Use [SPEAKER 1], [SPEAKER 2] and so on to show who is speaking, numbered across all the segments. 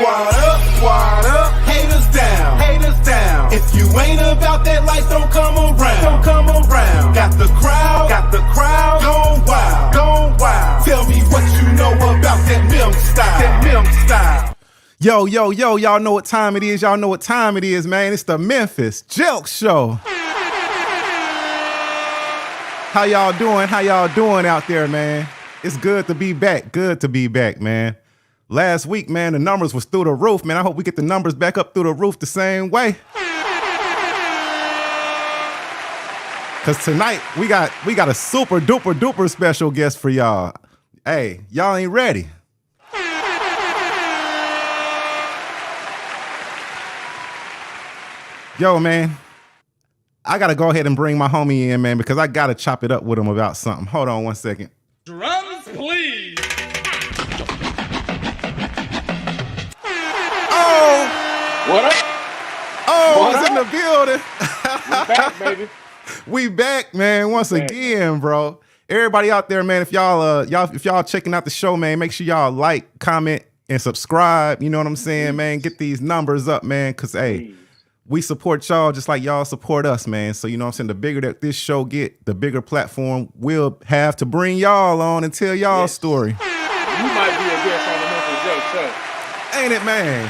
[SPEAKER 1] Squad up, haters down. If you ain't about that life, don't come around. Got the crowd, gone wild. Tell me what you know about that Mem style.
[SPEAKER 2] Yo, y'all know what time it is, man. It's the Memphis Jelks show. How y'all doing out there, man? It's good to be back, man. Last week, man, the numbers was through the roof, man. I hope we get the numbers back up through the roof the same way. Cause tonight we got a super duper special guest for y'all. Hey, y'all ain't ready. Yo, man, I gotta go ahead and bring my homie in, man, because I gotta chop it up with him about something. Hold on 1 second.
[SPEAKER 3] Drums, please.
[SPEAKER 2] Oh!
[SPEAKER 3] What up?
[SPEAKER 2] Oh, it's in the building.
[SPEAKER 3] We back, baby.
[SPEAKER 2] We back, man, once again, bro. Everybody out there, man, if y'all checking out the show, man, make sure y'all like, comment, and subscribe. You know what I'm saying, man? Get these numbers up, man, because, hey, we support y'all just like y'all support us, man. So, you know what I'm saying? The bigger that this show get, the bigger platform we'll have to bring y'all on and tell y'all's story.
[SPEAKER 3] You might be a guest on the Memphis Jelks show.
[SPEAKER 2] Ain't it, man?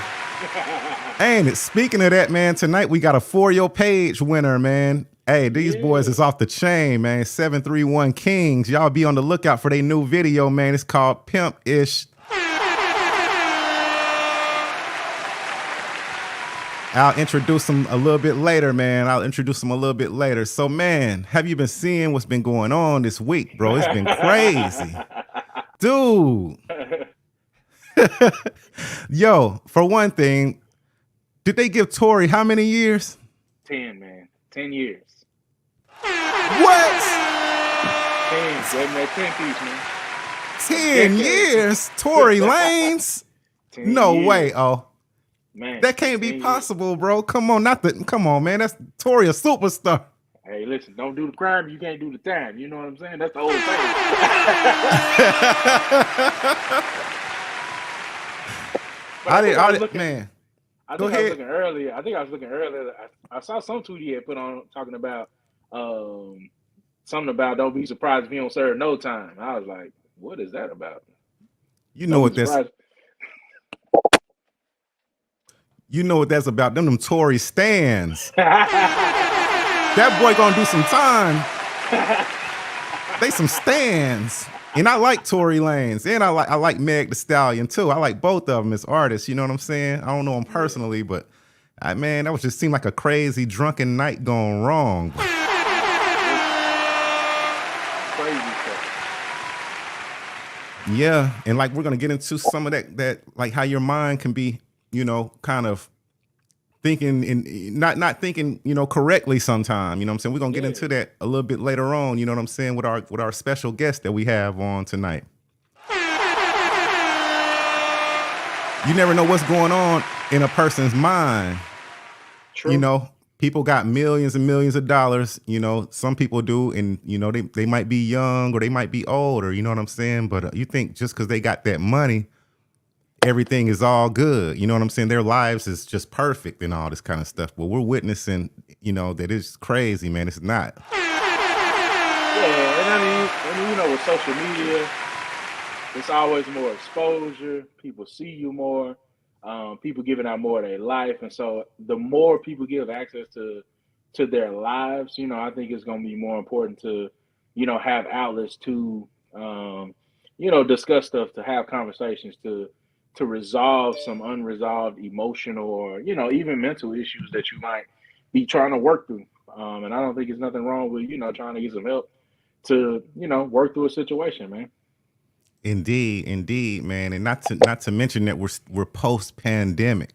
[SPEAKER 2] Ain't it? Speaking of that, man, tonight we got a For Your Page winner, man. Hey, these boys is off the chain, man. 731 Kings. Y'all be on the lookout for their new video, man. It's called Pimp-ish. I'll introduce them a little bit later, man. So, man, have you been seeing what's been going on this week, bro? It's been crazy. Dude. Yo, for one thing, did they give Tory how many years?
[SPEAKER 3] 10, man. 10 years.
[SPEAKER 2] What?
[SPEAKER 3] 10. Gave me that 10 piece, man.
[SPEAKER 2] 10 years? Tory Lanez? No
[SPEAKER 3] years.
[SPEAKER 2] way. Oh.
[SPEAKER 3] Man,
[SPEAKER 2] that can't be possible, bro. Come on, man. That's Tory, a superstar.
[SPEAKER 3] Hey, listen, don't do the crime, you can't do the time. You know what I'm saying? That's the whole thing. I was looking earlier. I saw some tweet he had put on talking about something about don't be surprised if you don't serve no time. I was like, what is that about?
[SPEAKER 2] You know what that's about. Them Tory stands. That boy gonna do some time. They some stands. And I like Tory Lanez. And I like Meg Thee Stallion too. I like both of them as artists. You know what I'm saying? I don't know them personally, but man, that was just seemed like a crazy drunken night gone wrong.
[SPEAKER 3] Crazy stuff.
[SPEAKER 2] Yeah, and like we're gonna get into some of that like how your mind can be, you know, kind of thinking and not thinking, you know, correctly sometime. You know what I'm saying? We're gonna get into that a little bit later on, you know what I'm saying, with our special guest that we have on tonight. You never know what's going on in a person's mind.
[SPEAKER 3] True.
[SPEAKER 2] You know, people got millions and millions of dollars, you know, some people do, and you know, they might be young or they might be older, you know what I'm saying? But you think just because they got that money, everything is all good. You know what I'm saying? Their lives is just perfect and all this kind of stuff. But we're witnessing, you know, that it's crazy, man. It's not.
[SPEAKER 3] Yeah, and I mean, you know, with social media, it's always more exposure. People see you more. People giving out more of their life. And so the more people give access to their lives, you know, I think it's going to be more important to, you know, have outlets to, you know, discuss stuff, to have conversations, to resolve some unresolved emotional or, you know, even mental issues that you might be trying to work through. And I don't think there's nothing wrong with, you know, trying to get some help to, you know, work through a situation, man.
[SPEAKER 2] Indeed, man. And not to mention that we're post-pandemic.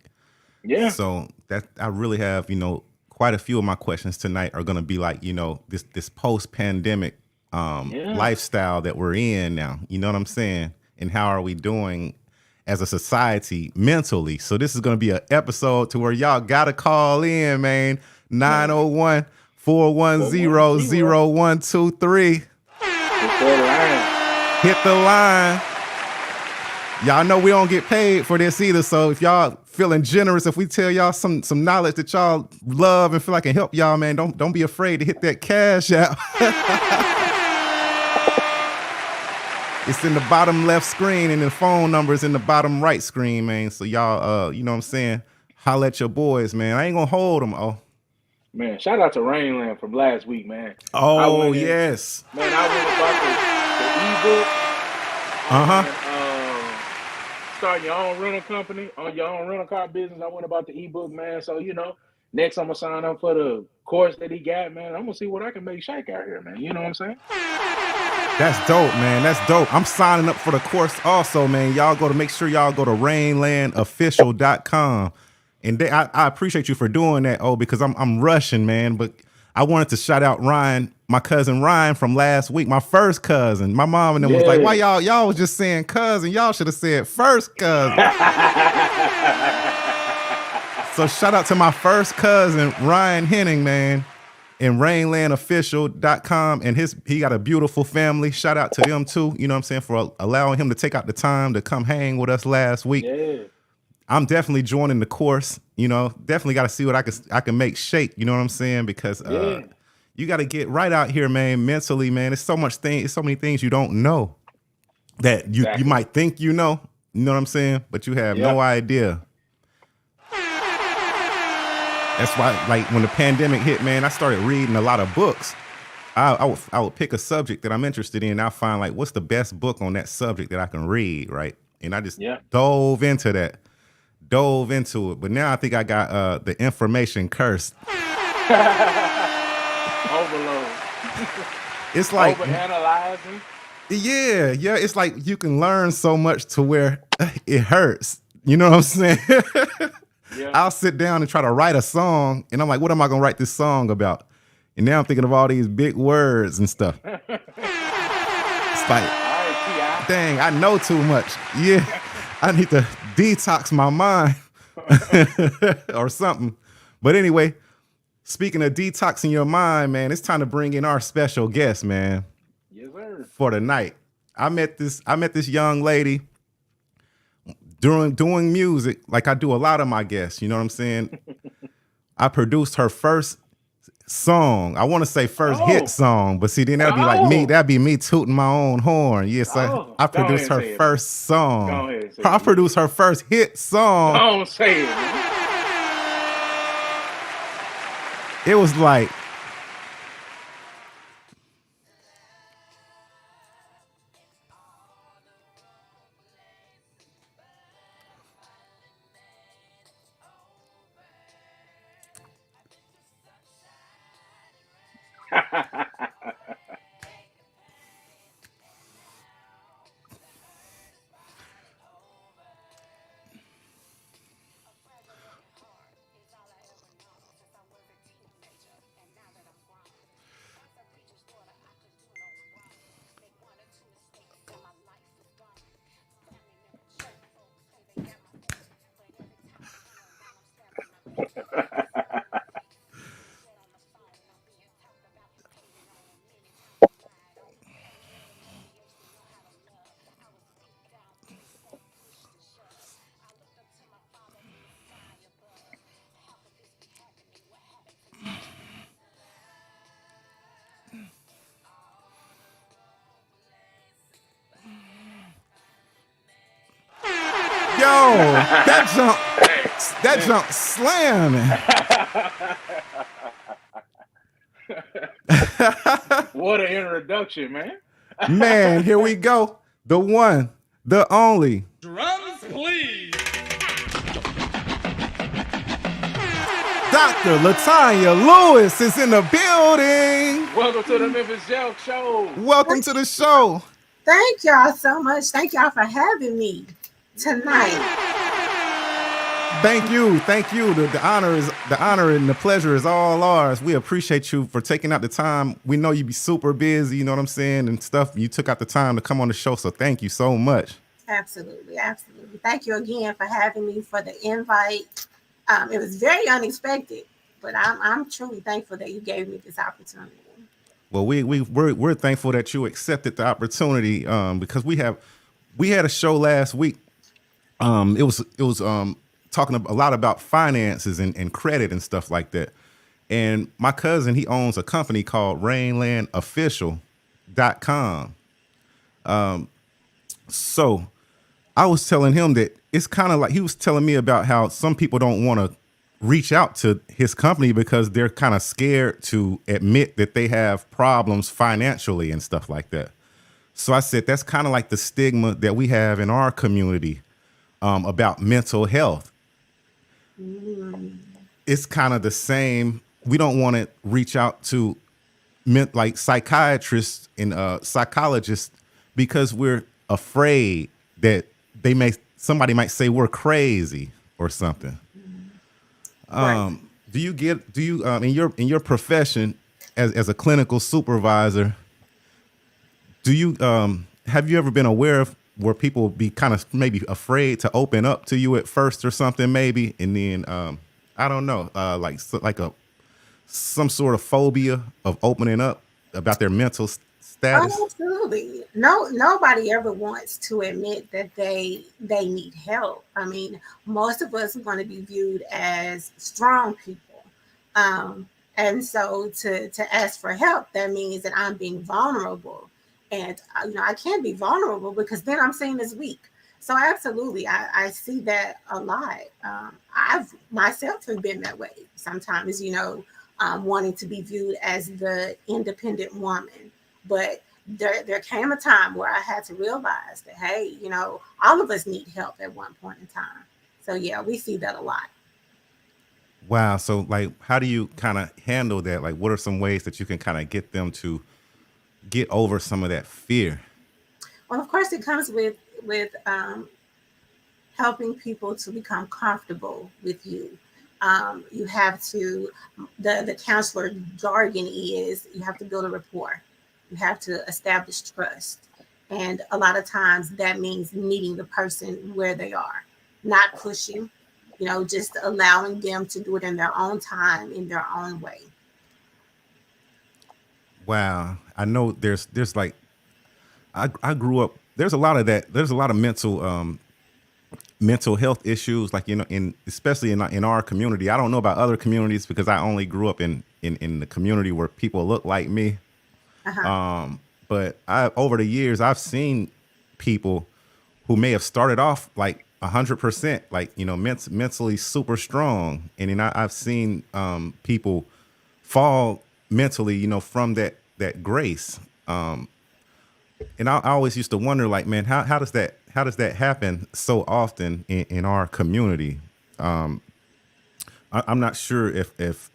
[SPEAKER 3] Yeah.
[SPEAKER 2] So that I really have, you know, quite a few of my questions tonight are going to be like, you know, this post-pandemic lifestyle that we're in now. You know what I'm saying? And how are we doing as a society mentally? So this is going to be an episode to where y'all got to call in, man. 901-410-0123.
[SPEAKER 3] Hit the line.
[SPEAKER 2] Hit the line. Y'all know we don't get paid for this either. So if y'all feeling generous, if we tell y'all some knowledge that y'all love and feel like can help y'all, man, don't be afraid to hit that cash out. It's in the bottom left screen, and the phone number is in the bottom right screen, man. So y'all, you know what I'm saying? Holla at your boys, man. I ain't gonna hold them. Oh,
[SPEAKER 3] Man, shout out to Rainland from last week, man.
[SPEAKER 2] oh yes.
[SPEAKER 3] Man, I went about the ebook. Starting your own rental company, on your own rental car business. I went about the ebook, man. So, next I'm going to sign up for the course that he got, man. I'm going to see what I can make shake out here, man. You know what I'm saying?
[SPEAKER 2] That's dope, man. That's dope. I'm signing up for the course also, man. Y'all make sure y'all go to rainlandofficial.com. And I appreciate you for doing that, because I'm rushing, man. But I wanted to shout out Ryan, my cousin Ryan from last week, my first cousin. My mom and them was like, why y'all was just saying cousin? Y'all should have said first cousin. So shout out to my first cousin, Ryan Henning, man. And rainlandofficial.com, and he got a beautiful family. Shout out to them too, you know what I'm saying, for allowing him to take out the time to come hang with us last week.
[SPEAKER 3] Yeah.
[SPEAKER 2] I'm definitely joining the course, definitely got to see what I can make shake, you know what I'm saying, because you got to get right out here, man, mentally, man. It's so many things you don't know that you might think you know what I'm saying, but you have no idea. That's why, like, when the pandemic hit, man, I started reading a lot of books. I would pick a subject that I'm interested in, and I'll find, like, what's the best book on that subject that I can read, right? And I just dove into it. But now I think I got the information curse.
[SPEAKER 3] Overload.
[SPEAKER 2] It's like
[SPEAKER 3] overanalyzing.
[SPEAKER 2] Yeah. It's like you can learn so much to where it hurts. You know what I'm saying? Yeah. I'll sit down and try to write a song, and I'm like, what am I gonna write this song about? And now I'm thinking of all these big words and stuff. It's like, dang, I know too much. Yeah, I need to detox my mind or something. But anyway, speaking of detoxing your mind, man, it's time to bring in our special guest, man.
[SPEAKER 3] Yes, sir.
[SPEAKER 2] For the night. I met this young lady doing music, like I do a lot of my guests, you know what I'm saying? I produced her first song. I want to say first hit song, but see, then that'd be like me. That'd be me tooting my own horn. Yes, I produced her first song. I produced her first hit song.
[SPEAKER 3] Don't say it.
[SPEAKER 2] It was like, yo, that jump slamming.
[SPEAKER 3] What an introduction, man.
[SPEAKER 2] Man, here we go. The one, the only.
[SPEAKER 4] Drums, please.
[SPEAKER 2] Dr. Latonia Lewis is in the building.
[SPEAKER 3] Welcome to the Memphis Jelks show.
[SPEAKER 2] Welcome to the show.
[SPEAKER 5] Thank y'all so much. Thank y'all for having me tonight.
[SPEAKER 2] Thank you. The honor and the pleasure is all ours. We appreciate you for taking out the time. We know you be super busy, you know what I'm saying, and stuff. You took out the time to come on the show, so thank you so much.
[SPEAKER 5] Absolutely. Thank you again for having me, for the invite. It was very unexpected, but I'm truly thankful that you gave me this opportunity.
[SPEAKER 2] Well, we're thankful that you accepted the opportunity, because we had a show last week It was talking a lot about finances and credit and stuff like that. And my cousin, he owns a company called RainlandOfficial.com. So I was telling him that it's kind of like he was telling me about how some people don't want to reach out to his company because they're kind of scared to admit that they have problems financially and stuff like that. So I said that's kind of like the stigma that we have in our community about mental health. It's kind of the same. We don't want to reach out to like psychiatrists and psychologists because we're afraid that somebody might say we're crazy or something.
[SPEAKER 5] Right.
[SPEAKER 2] Do you in your profession as a clinical supervisor, do you have you ever been aware of where people be kind of maybe afraid to open up to you at first or something maybe, and then I don't know, like a some sort of phobia of opening up about their mental status?
[SPEAKER 5] Oh, absolutely. No, nobody ever wants to admit that they need help. I mean, most of us want to be viewed as strong people. And so to ask for help, that means that I'm being vulnerable. And I can't be vulnerable because then I'm seen as weak. So absolutely, I see that a lot. I've myself have been that way sometimes, wanting to be viewed as the independent woman. But there came a time where I had to realize that, hey, all of us need help at one point in time. So yeah, we see that a lot.
[SPEAKER 2] Wow. So like, how do you kind of handle that? Like, what are some ways that you can kind of get them to get over some of that fear?
[SPEAKER 5] Well, of course, it comes with helping people to become comfortable with you. You have to, the counselor jargon is you have to build a rapport. You have to establish trust. And a lot of times that means meeting the person where they are, not pushing, just allowing them to do it in their own time, in their own way.
[SPEAKER 2] Wow. I know there's like I grew up. There's a lot of that. There's a lot of mental health issues, like in especially in our community. I don't know about other communities because I only grew up in the community where people look like me.
[SPEAKER 5] Uh-huh.
[SPEAKER 2] But I over the years I've seen people who may have started off like 100%, like mentally super strong, and then I've seen people fall mentally, from that grace. And I always used to wonder, like, man, how does that happen so often in our community? I'm not sure if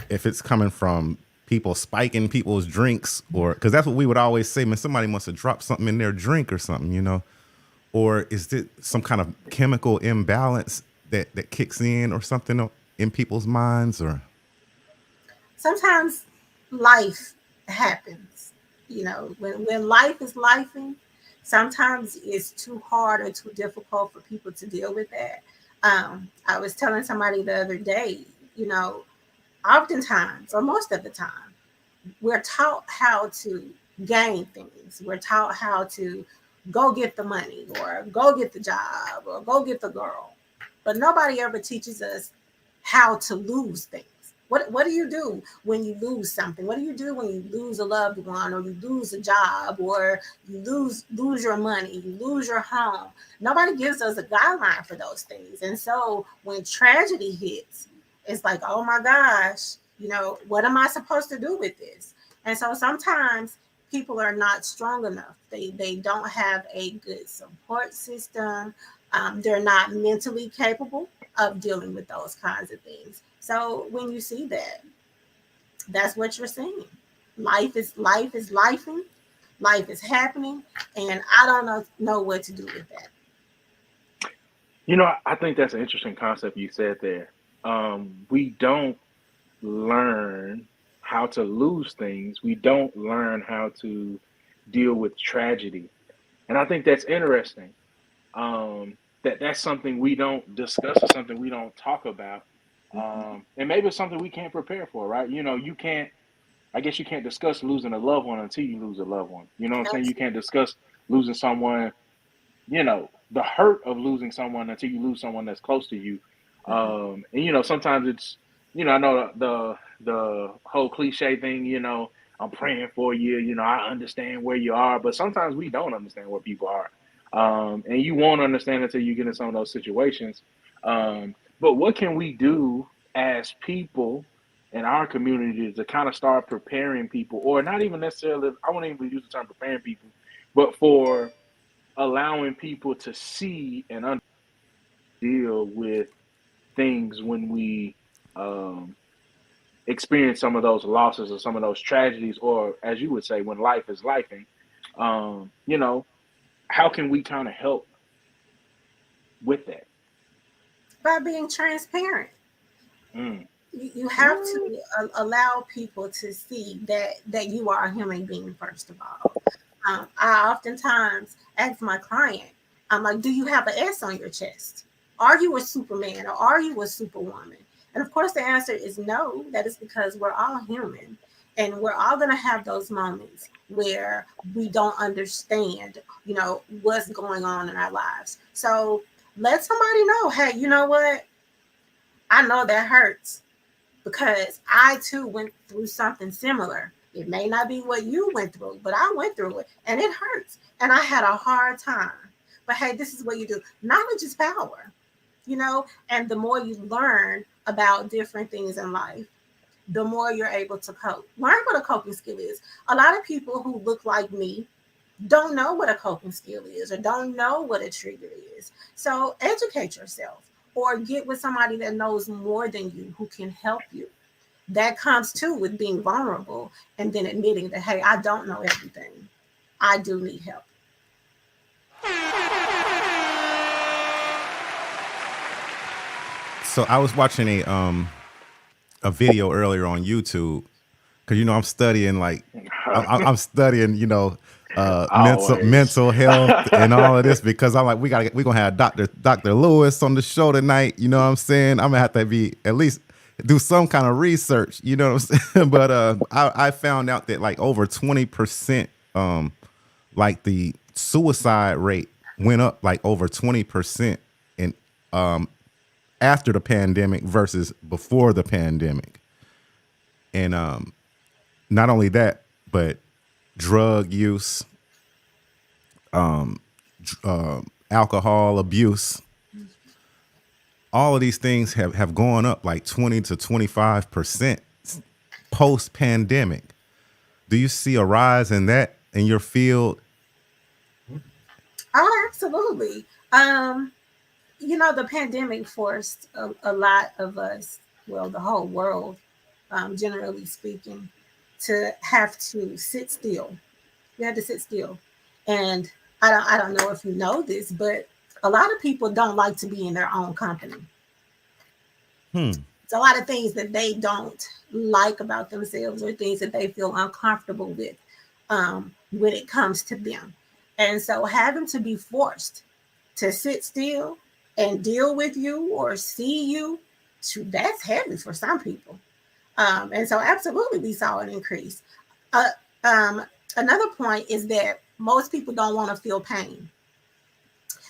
[SPEAKER 2] it's coming from people spiking people's drinks, or because that's what we would always say, man, somebody must have dropped something in their drink or something, or is it some kind of chemical imbalance that kicks in or something in people's minds, or
[SPEAKER 5] Sometimes life happens, when life is lifing, sometimes it's too hard or too difficult for people to deal with that. I was telling somebody the other day, you know, oftentimes, or most of the time, we're taught how to gain things. We're taught how to go get the money or go get the job or go get the girl. But nobody ever teaches us how to lose things. What do you do when you lose something? What do you do when you lose a loved one, or you lose a job, or you lose your money, you lose your home? Nobody gives us a guideline for those things. And so when tragedy hits, it's like, oh my gosh, what am I supposed to do with this? And so sometimes people are not strong enough. They don't have a good support system. They're not mentally capable of dealing with those kinds of things. So when you see that, that's what you're seeing. Life is lifing, life is happening, and I don't know what to do with that.
[SPEAKER 3] I think that's an interesting concept you said there. We don't learn how to lose things. We don't learn how to deal with tragedy. And I think that's interesting. That's something we don't discuss, or something we don't talk about. And maybe it's something we can't prepare for, right? You can't, I guess you can't discuss losing a loved one until you lose a loved one. You know what I'm saying? You can't discuss losing someone the hurt of losing someone until you lose someone that's close to you. And sometimes it's, I know the whole cliche thing, I'm praying for you, I understand where you are, but sometimes we don't understand where people are. And you won't understand until you get in some of those situations. But what can we do as people in our community to kind of start preparing people, or not even necessarily, I wouldn't even use the term preparing people, but for allowing people to see and deal with things when we experience some of those losses or some of those tragedies, or as you would say, when life is lifing, how can we kind of help with that?
[SPEAKER 5] By being transparent. You have to allow people to see that you are a human being, first of all. I oftentimes ask my client, I'm like, do you have an S on your chest? Are you a Superman or are you a Superwoman? And of course, the answer is no. That is because we're all human. And we're all going to have those moments where we don't understand, what's going on in our lives. So let somebody know, hey, you know what? I know that hurts because I too went through something similar. It may not be what you went through, but I went through it and it hurts. And I had a hard time. But hey, this is what you do. Knowledge is power, and the more you learn about different things in life, the more you're able to cope. Learn what a coping skill is. A lot of people who look like me don't know what a coping skill is or don't know what a trigger is. So educate yourself or get with somebody that knows more than you who can help you. That comes too with being vulnerable and then admitting that, hey, I don't know everything. I do need help.
[SPEAKER 2] So I was watching a video earlier on YouTube because I'm studying I'm studying mental health and all of this because I'm like we're gonna have Dr. Lewis on the show tonight. You know what I'm saying? I'm gonna have to be at least do some kind of research. You know what I'm saying? But I found out that like over 20%, like the suicide rate went up like over 20% in after the pandemic versus before the pandemic. And not only that, but drug use, alcohol abuse, all of these things have gone up like 20 to 25% post-pandemic. Do you see a rise in that in your field?
[SPEAKER 5] Oh, absolutely. The pandemic forced a lot of us, well, the whole world, generally speaking, to have to sit still. We had to sit still. And I don't know if you know this, but a lot of people don't like to be in their own company. It's a lot of things that they don't like about themselves or things that they feel uncomfortable with when it comes to them. And so having to be forced to sit still and deal with you or see you, that's heavy for some people. And so absolutely we saw an increase. Another point is that most people don't want to feel pain.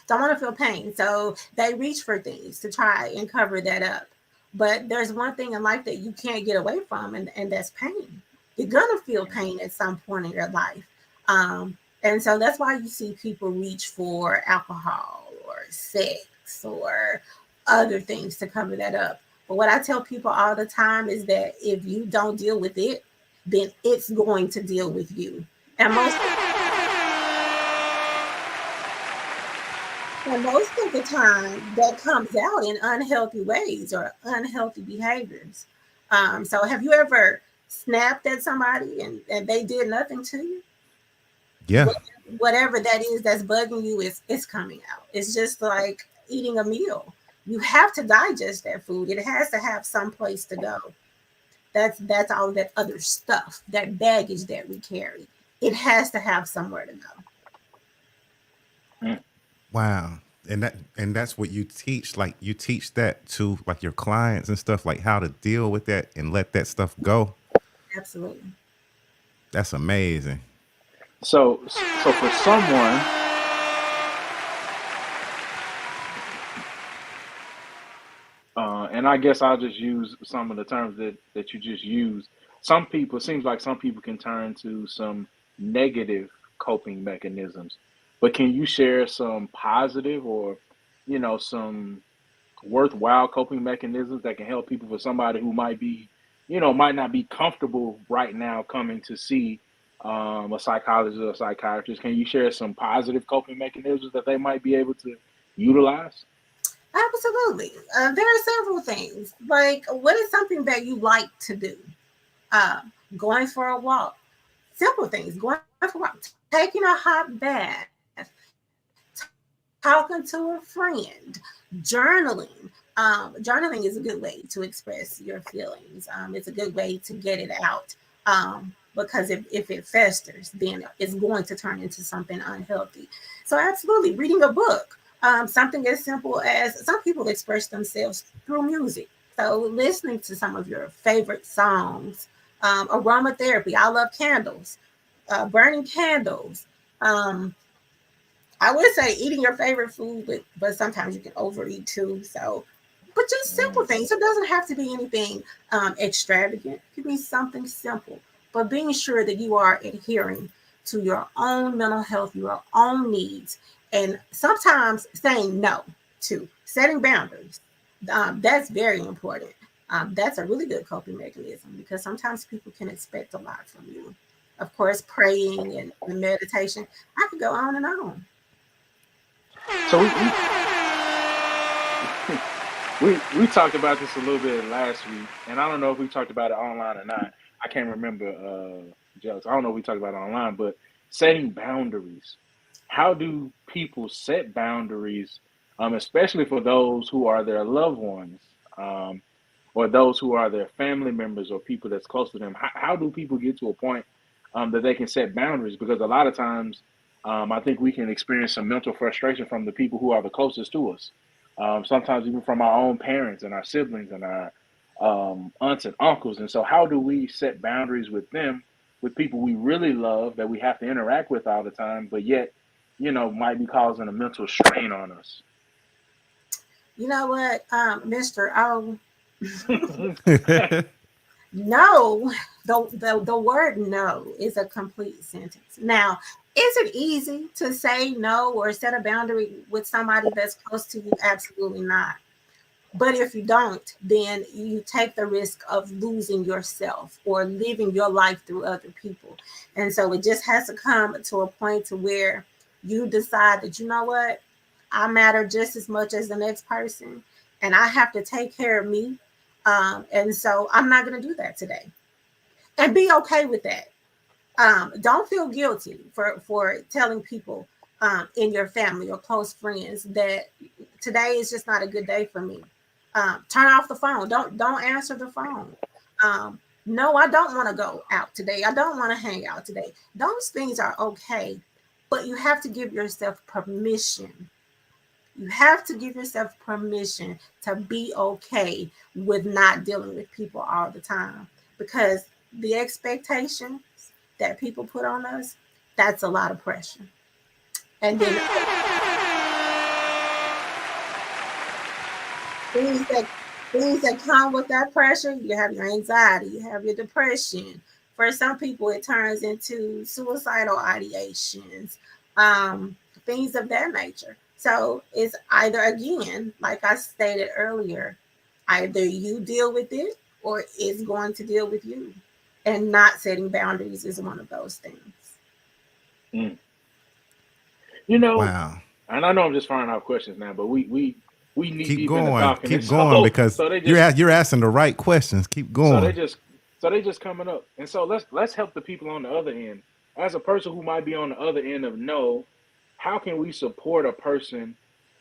[SPEAKER 5] So they reach for things to try and cover that up. But there's one thing in life that you can't get away from, and that's pain. You're going to feel pain at some point in your life. And so that's why you see people reach for alcohol or sex or other things to cover that up. But what I tell people all the time is that if you don't deal with it, then it's going to deal with you. And most of the time, that comes out in unhealthy ways or unhealthy behaviors. So have you ever snapped at somebody and they did nothing to you?
[SPEAKER 2] Yeah.
[SPEAKER 5] Whatever that is that's bugging you, it's coming out. It's just like eating a meal. You have to digest that food. It has to have some place to go. That's all that other stuff, that baggage that we carry. It has to have somewhere to go.
[SPEAKER 2] Wow. And that's what you teach. Like you teach that to like your clients and stuff, like how to deal with that and let that stuff go.
[SPEAKER 5] Absolutely.
[SPEAKER 2] That's amazing.
[SPEAKER 3] So for someone and I guess I'll just use some of the terms that you just used. Some people, it seems like some people can turn to some negative coping mechanisms, but can you share some positive or, some worthwhile coping mechanisms that can help people for somebody who might be, might not be comfortable right now coming to see a psychologist or a psychiatrist? Can you share some positive coping mechanisms that they might be able to utilize?
[SPEAKER 5] Absolutely. There are several things. Like, what is something that you like to do? Uh, Going for a walk. Simple things. Going for a walk. Taking a hot bath. Talking to a friend. Journaling. Journaling is a good way to express your feelings. It's a good way to get it out. Because if it festers, then it's going to turn into something unhealthy. So, absolutely, reading a book. Something as simple as some people express themselves through music. So, listening to some of your favorite songs, aromatherapy. I love candles, burning candles. Um, I would say eating your favorite food, but sometimes you can overeat too. So, but just simple
[SPEAKER 3] Mm.
[SPEAKER 5] things. It doesn't have to be anything extravagant. It could be something simple, but being sure that you are adhering to your own mental health, your own needs, and sometimes saying no to setting boundaries. That's very important. That's a really good coping mechanism because sometimes people can expect a lot from you. Of course, praying and meditation. I could go on and on.
[SPEAKER 3] So we talked about this a little bit last week, and I don't know if we talked about it online or not. I can't remember, Jelks. I don't know if we talked about it online, but setting boundaries. How do people set boundaries, especially for those who are their loved ones, um, or those who are their family members or people that's close to them? How do people get to a point that they can set boundaries? Because a lot of times, I think we can experience some mental frustration from the people who are the closest to us. Sometimes even from our own parents and our siblings and our aunts and uncles. And so, how do we set boundaries with them, with people we really love that we have to interact with all the time, but yet, might be causing a mental strain on us?
[SPEAKER 5] You know what, Mr. O, no, the word no is a complete sentence. Now, is it easy to say no or set a boundary with somebody that's close to you? Absolutely not. But if you don't, then you take the risk of losing yourself or living your life through other people. And so it just has to come to a point to where you decide that, you know what, I matter just as much as the next person, and I have to take care of me. And so I'm not going to do that today, and be okay with that. Don't feel guilty for telling people in your family or close friends that today is just not a good day for me. Turn off the phone. Don't answer the phone. No, I don't want to go out today. I don't want to hang out today. Those things are okay, but you have to give yourself permission. You have to give yourself permission to be okay with not dealing with people all the time, because the expectations that people put on us, that's a lot of pressure. And then things that things that come with that pressure, you have your anxiety, you have your depression. For some people, it turns into suicidal ideations, things of that nature. So it's either, again, like I stated earlier, either you deal with it or it's going to deal with you. And not setting boundaries is one of those things.
[SPEAKER 3] Mm. You know,
[SPEAKER 2] Wow.
[SPEAKER 3] and I know I'm just firing out questions now, but we knee
[SPEAKER 2] Keep
[SPEAKER 3] deep into
[SPEAKER 2] going.
[SPEAKER 3] talking, and
[SPEAKER 2] Keep going because
[SPEAKER 3] so they just
[SPEAKER 2] you're asking the right questions. Keep
[SPEAKER 3] so they
[SPEAKER 2] going.
[SPEAKER 3] just so they just coming up, and so let's help the people on the other end. As a person who might be on the other end of no, how can we support a person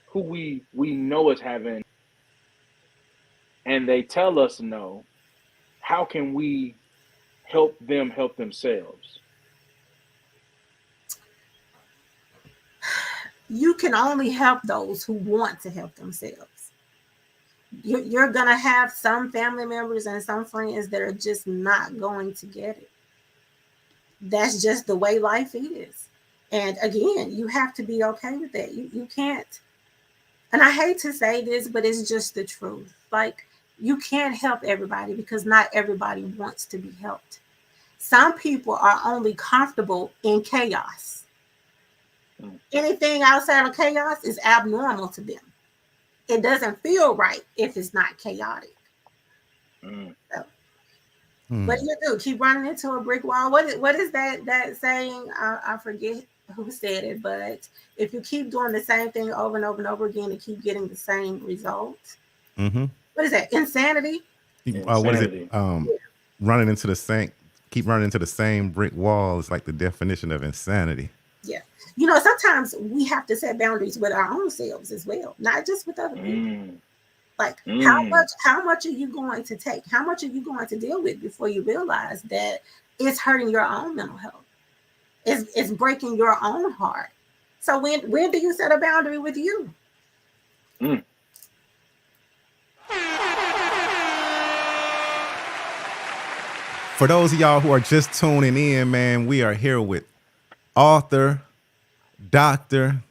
[SPEAKER 3] who we know is having, and they tell us no? How can we help them help themselves?
[SPEAKER 5] You can only help those who want to help themselves. You're going to have some family members and some friends that are just not going to get it. That's just the way life is. And again, you have to be okay with that. You can't, and I hate to say this, but it's just the truth. Like, You can't help everybody because not everybody wants to be helped. Some people are only comfortable in chaos. Anything outside of chaos is abnormal to them. It doesn't feel right if it's not chaotic. So, what do you do? Keep running into a brick wall? What is that saying? I forget who said it, but if you keep doing the same thing over and over and over again and keep getting the same results, what is that? Insanity?
[SPEAKER 2] What is it? Running into the same, keep running into the same brick wall is like the definition of insanity.
[SPEAKER 5] Yeah. Sometimes we have to set boundaries with our own selves as well, not just with other people. Like how much are you going to take? How much are you going to deal with before you realize that it's hurting your own mental health? It's breaking your own heart. So when do you set a boundary with you?
[SPEAKER 2] For those of y'all who are just tuning in, man, we are here with author, doctor,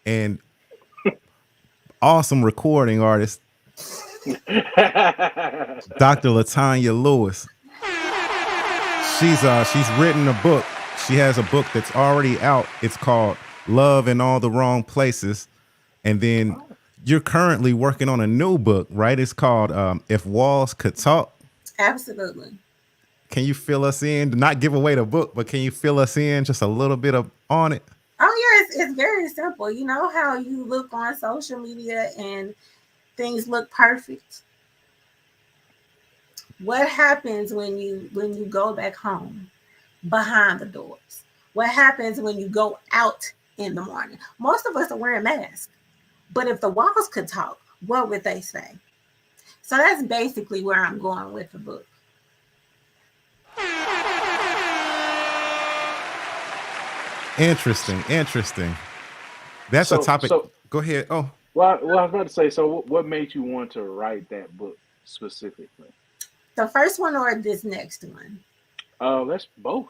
[SPEAKER 2] and awesome recording artist, Dr. Latonia Lewis. She's written a book. She has a book that's already out. It's called Love in All the Wrong Places. And then you're currently working on a new book, right? It's called If Walls Could Talk.
[SPEAKER 5] Absolutely.
[SPEAKER 2] Can you fill us in? Not give away the book, but can you fill us in just a little bit on it?
[SPEAKER 5] Oh, yeah, it's very simple. You know how you look on social media and things look perfect? What happens when you go back home behind the doors? What happens when you go out in the morning? Most of us are wearing masks, but if the walls could talk, what would they say? So that's basically where I'm going with the book.
[SPEAKER 2] Interesting. That's a topic. Go ahead. Oh,
[SPEAKER 3] well, I was about to say. So, what made you want to write that book specifically?
[SPEAKER 5] The first one or this next one?
[SPEAKER 3] Let's both,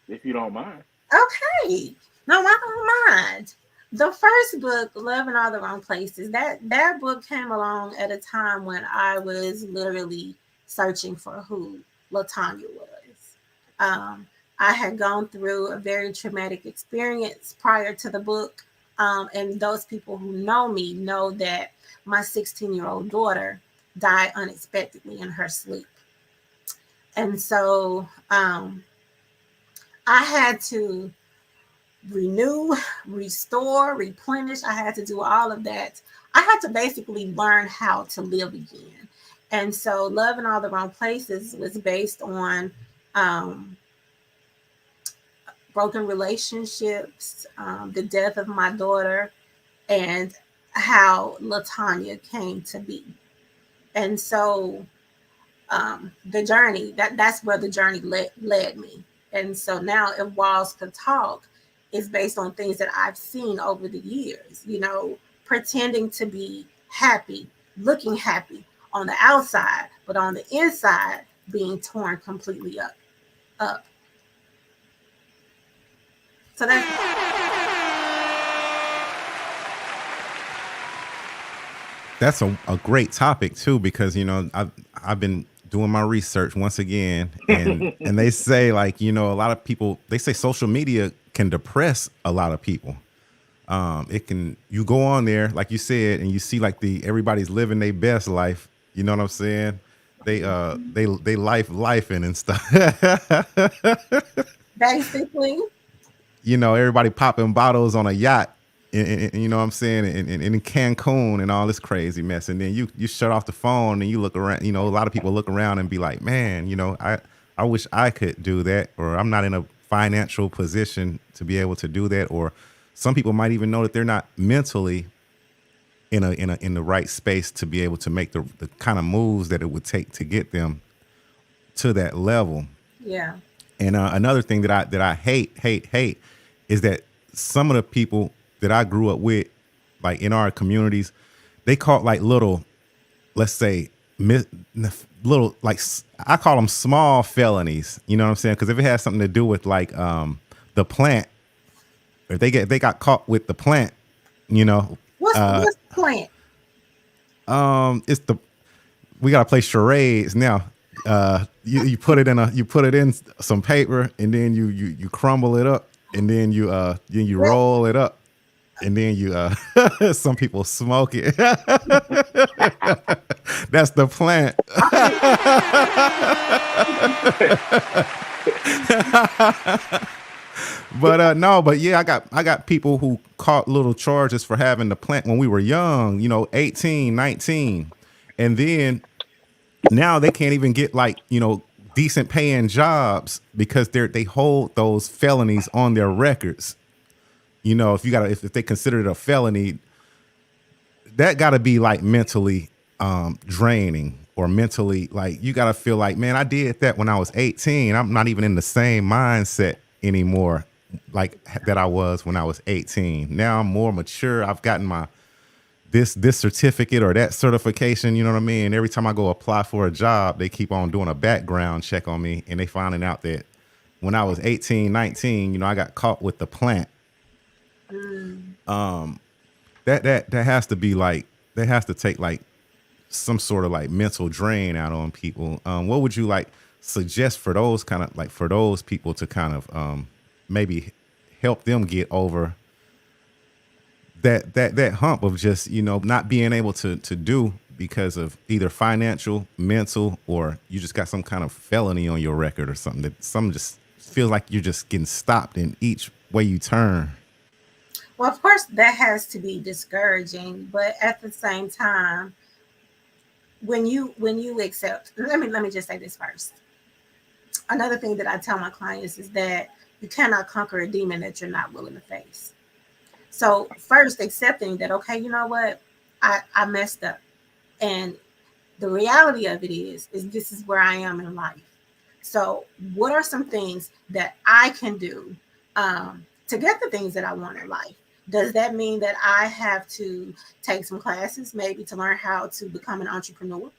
[SPEAKER 3] if you don't mind.
[SPEAKER 5] Okay. No, I don't mind. The first book, Love in All the Wrong Places, that book came along at a time when I was literally searching for who Latonia was. I had gone through a very traumatic experience prior to the book. And those people who know me know that my 16-year-old daughter died unexpectedly in her sleep. And so I had to renew, restore, replenish. I had to do all of that. I had to basically learn how to live again. And so Love in All the Wrong Places was based on broken relationships, the death of my daughter, and how Latonia came to be. And so the journey, that's where the journey led me. And so now If Walls Could Talk is based on things that I've seen over the years, pretending to be happy, looking happy on the outside, but on the inside being torn completely up. So
[SPEAKER 2] that's a great topic too, because I've been doing my research once again, and they say a lot of people, they say social media can depress a lot of people. You go on there, like you said, and you see everybody's living their best life. You know what I'm saying? They lifing and stuff.
[SPEAKER 5] basically.
[SPEAKER 2] Everybody popping bottles on a yacht, you know what I'm saying, in Cancun and all this crazy mess. And then you shut off the phone and you look around, a lot of people look around and be like, man, I wish I could do that, or I'm not in a financial position to be able to do that. Or some people might even know that they're not mentally in the right space to be able to make the kind of moves that it would take to get them to that level.
[SPEAKER 5] Yeah.
[SPEAKER 2] And another thing that I hate is that some of the people that I grew up with, in our communities, they call it little, let's say, little, I call them small felonies. You know what I'm saying? Because if it has something to do with the plant, if they got caught with the plant,
[SPEAKER 5] what's the plant?
[SPEAKER 2] It's we gotta play charades now. You put it in some paper, and then you crumble it up, and then you roll it up, and then you some people smoke it. That's the plant. But no, but yeah, I got people who caught little charges for having the plant when we were young, 18, 19. And then now they can't even get like, decent paying jobs because they hold those felonies on their records. If they consider it a felony, that gotta be like mentally draining, or mentally, like, you gotta feel like, man, I did that when I was 18. I'm not even in the same mindset anymore like that I was when I was 18. Now I'm more mature. I've gotten my this certificate or that certification, you know what I mean? Every time I go apply for a job, they keep on doing a background check on me, and they finding out that when I was 18, 19, I got caught with the plant. That has to be like, that has to take like some sort of like mental drain out on people. What would you like suggest for those for those people to kind of maybe help them get over that hump of just, not being able to do because of either financial, mental, or you just got some kind of felony on your record or something, that some just feels like you're just getting stopped in each way you turn?
[SPEAKER 5] Well, of course, that has to be discouraging, but at the same time, when you accept, let me just say this first. Another thing that I tell my clients is that you cannot conquer a demon that you're not willing to face. So first, accepting that, okay, you know what, I messed up, and the reality of it is this is where I am in life. So what are some things that I can do to get the things that I want in life? Does that mean that I have to take some classes, maybe to learn how to become an entrepreneur?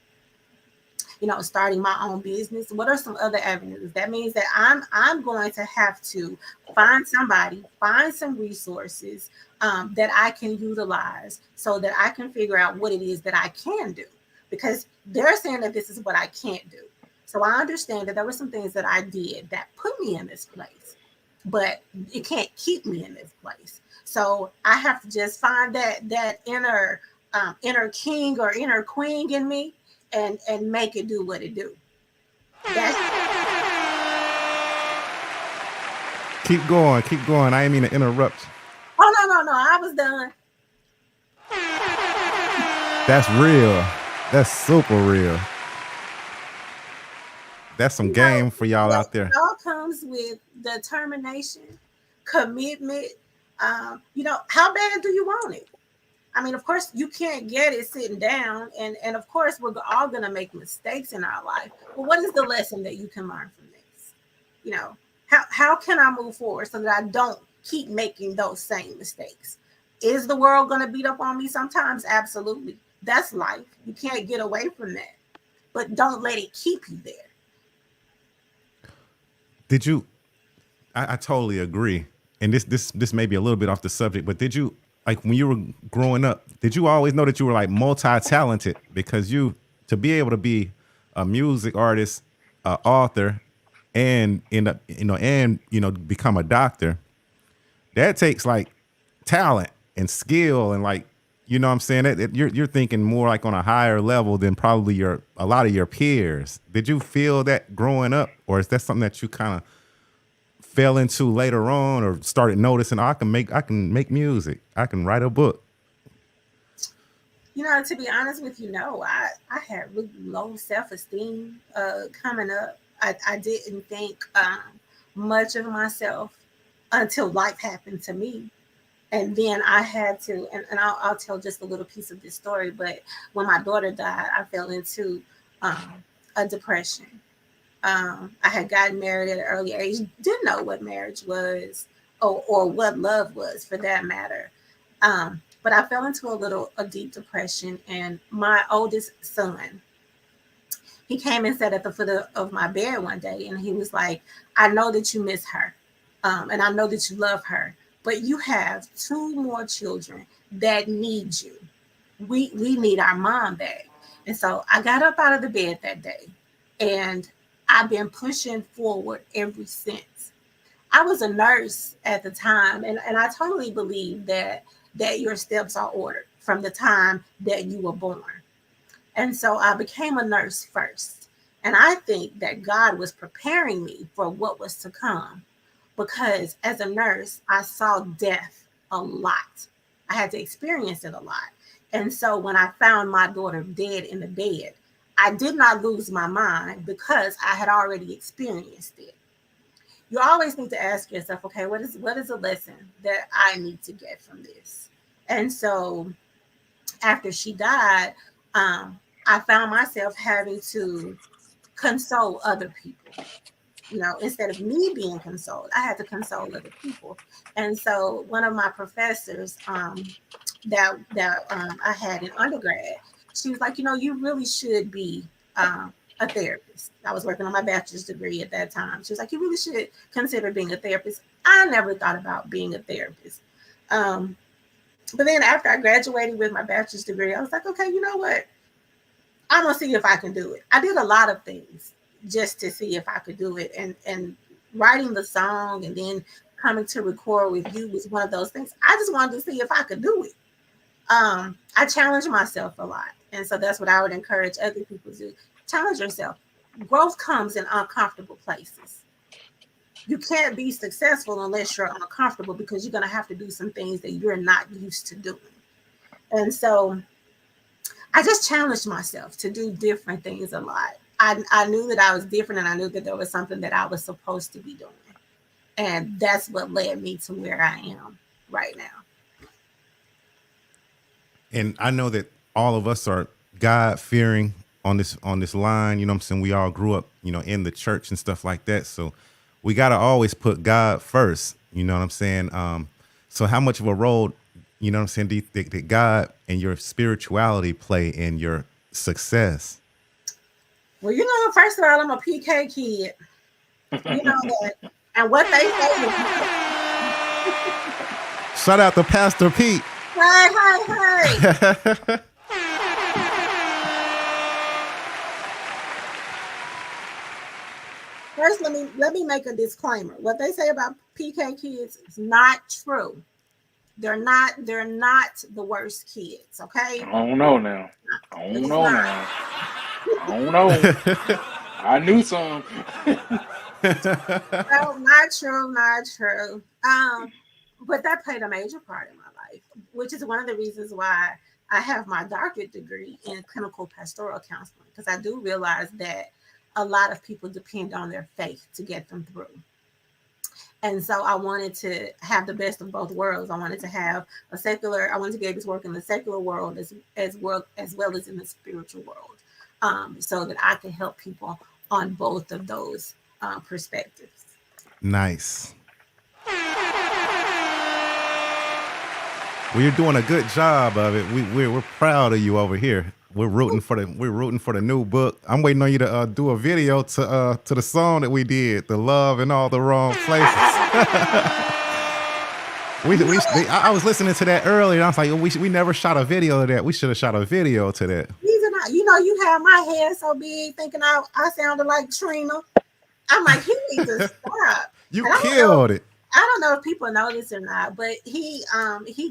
[SPEAKER 5] Starting my own business. What are some other avenues? That means that I'm going to have to find some resources that I can utilize so that I can figure out what it is that I can do, because they're saying that this is what I can't do. So I understand that there were some things that I did that put me in this place, but it can't keep me in this place. So I have to just find that inner king or inner queen in me and make it do what it do.
[SPEAKER 2] Keep going. I didn't mean to interrupt.
[SPEAKER 5] Oh, no, I was done.
[SPEAKER 2] That's real. That's super real. That's some game for y'all out there.
[SPEAKER 5] It all comes with determination, commitment. How bad do you want it? I mean, of course, you can't get it sitting down. And of course, we're all going to make mistakes in our life. But what is the lesson that you can learn from this? How can I move forward so that I don't keep making those same mistakes? Is the world going to beat up on me sometimes? Absolutely. That's life. You can't get away from that. But don't let it keep you there.
[SPEAKER 2] Did you? I totally agree. And this may be a little bit off the subject, but did you, like, when you were growing up, did you always know that you were like multi-talented? Because to be able to be a music artist, author, and become a doctor, that takes like talent and skill, and like, you know what I'm saying? That you're thinking more like on a higher level than probably a lot of your peers. Did you feel that growing up, or is that something that you kind of fell into later on, or started noticing? I can make music, I can write a book?
[SPEAKER 5] To be honest with you, no, I had really low self-esteem coming up. I didn't think much of myself until life happened to me. And then I had to, and I'll tell just a little piece of this story, but when my daughter died, I fell into a depression. I had gotten married at an early age, didn't know what marriage was or what love was, for that matter. But I fell into a deep depression, and my oldest son, he came and sat at the foot of my bed one day, and he was like, I know that you miss her, and I know that you love her, but you have 2 more children that need you. We need our mom back. And so I got up out of the bed that day, and I've been pushing forward ever since. I was a nurse at the time, and I totally believe that your steps are ordered from the time that you were born. And so I became a nurse first. And I think that God was preparing me for what was to come, because as a nurse, I saw death a lot. I had to experience it a lot. And so when I found my daughter dead in the bed, I did not lose my mind because I had already experienced it. You always need to ask yourself, okay, what is a lesson that I need to get from this? And so after she died, I found myself having to console other people. You know, instead of me being consoled, I had to console other people. And so one of my professors that I had in undergrad, she was like, you know, you really should be a therapist. I was working on my bachelor's degree at that time. She was like, you really should consider being a therapist. I never thought about being a therapist. But then after I graduated with my bachelor's degree, I was like, okay, you know what? I'm gonna see if I can do it. I did a lot of things just to see if I could do it. And writing the song and then coming to record with you was one of those things. I just wanted to see if I could do it. I challenged myself a lot. And so that's what I would encourage other people to do. Challenge yourself. Growth comes in uncomfortable places. You can't be successful unless you're uncomfortable, because you're going to have to do some things that you're not used to doing. And so I just challenged myself to do different things a lot. I knew that I was different, and I knew that there was something that I was supposed to be doing. And that's what led me to where I am right now.
[SPEAKER 2] And I know that all of us are God-fearing on this line. You know what I'm saying? We all grew up, you know, in the church and stuff like that. So we got to always put God first. You know what I'm saying? So how much of a role, you know what I'm saying, do you think that God and your spirituality play in your success?
[SPEAKER 5] Well, you know, first of all, I'm a PK kid. You know that. And what they say is,
[SPEAKER 2] Shout out to Pastor Pete.
[SPEAKER 5] hey. First, let me make a disclaimer. What they say about PK kids is not true. They're not the worst kids, okay?
[SPEAKER 3] I don't know now. I don't know. I knew some.
[SPEAKER 5] No, not true. But that played a major part in my life, which is one of the reasons why I have my doctorate degree in clinical pastoral counseling, because I do realize that a lot of people depend on their faith to get them through. And so I wanted to have the best of both worlds. I wanted to have I wanted to be able to work in the secular world as well as in the spiritual world, so that I could help people on both of those perspectives. Nice.
[SPEAKER 2] Well, you're doing a good job of it. We're proud of you over here. We're rooting for the new book. I'm waiting on you to do a video to the song that we did, "The Love in All the Wrong Places." I was listening to that earlier, and I was like, we never shot a video of that. We should have shot a video to that.
[SPEAKER 5] You know, you have my head so big, thinking I sounded like Trina. I'm like, he needs to stop.
[SPEAKER 2] You killed it.
[SPEAKER 5] I don't know if people know this or not, but he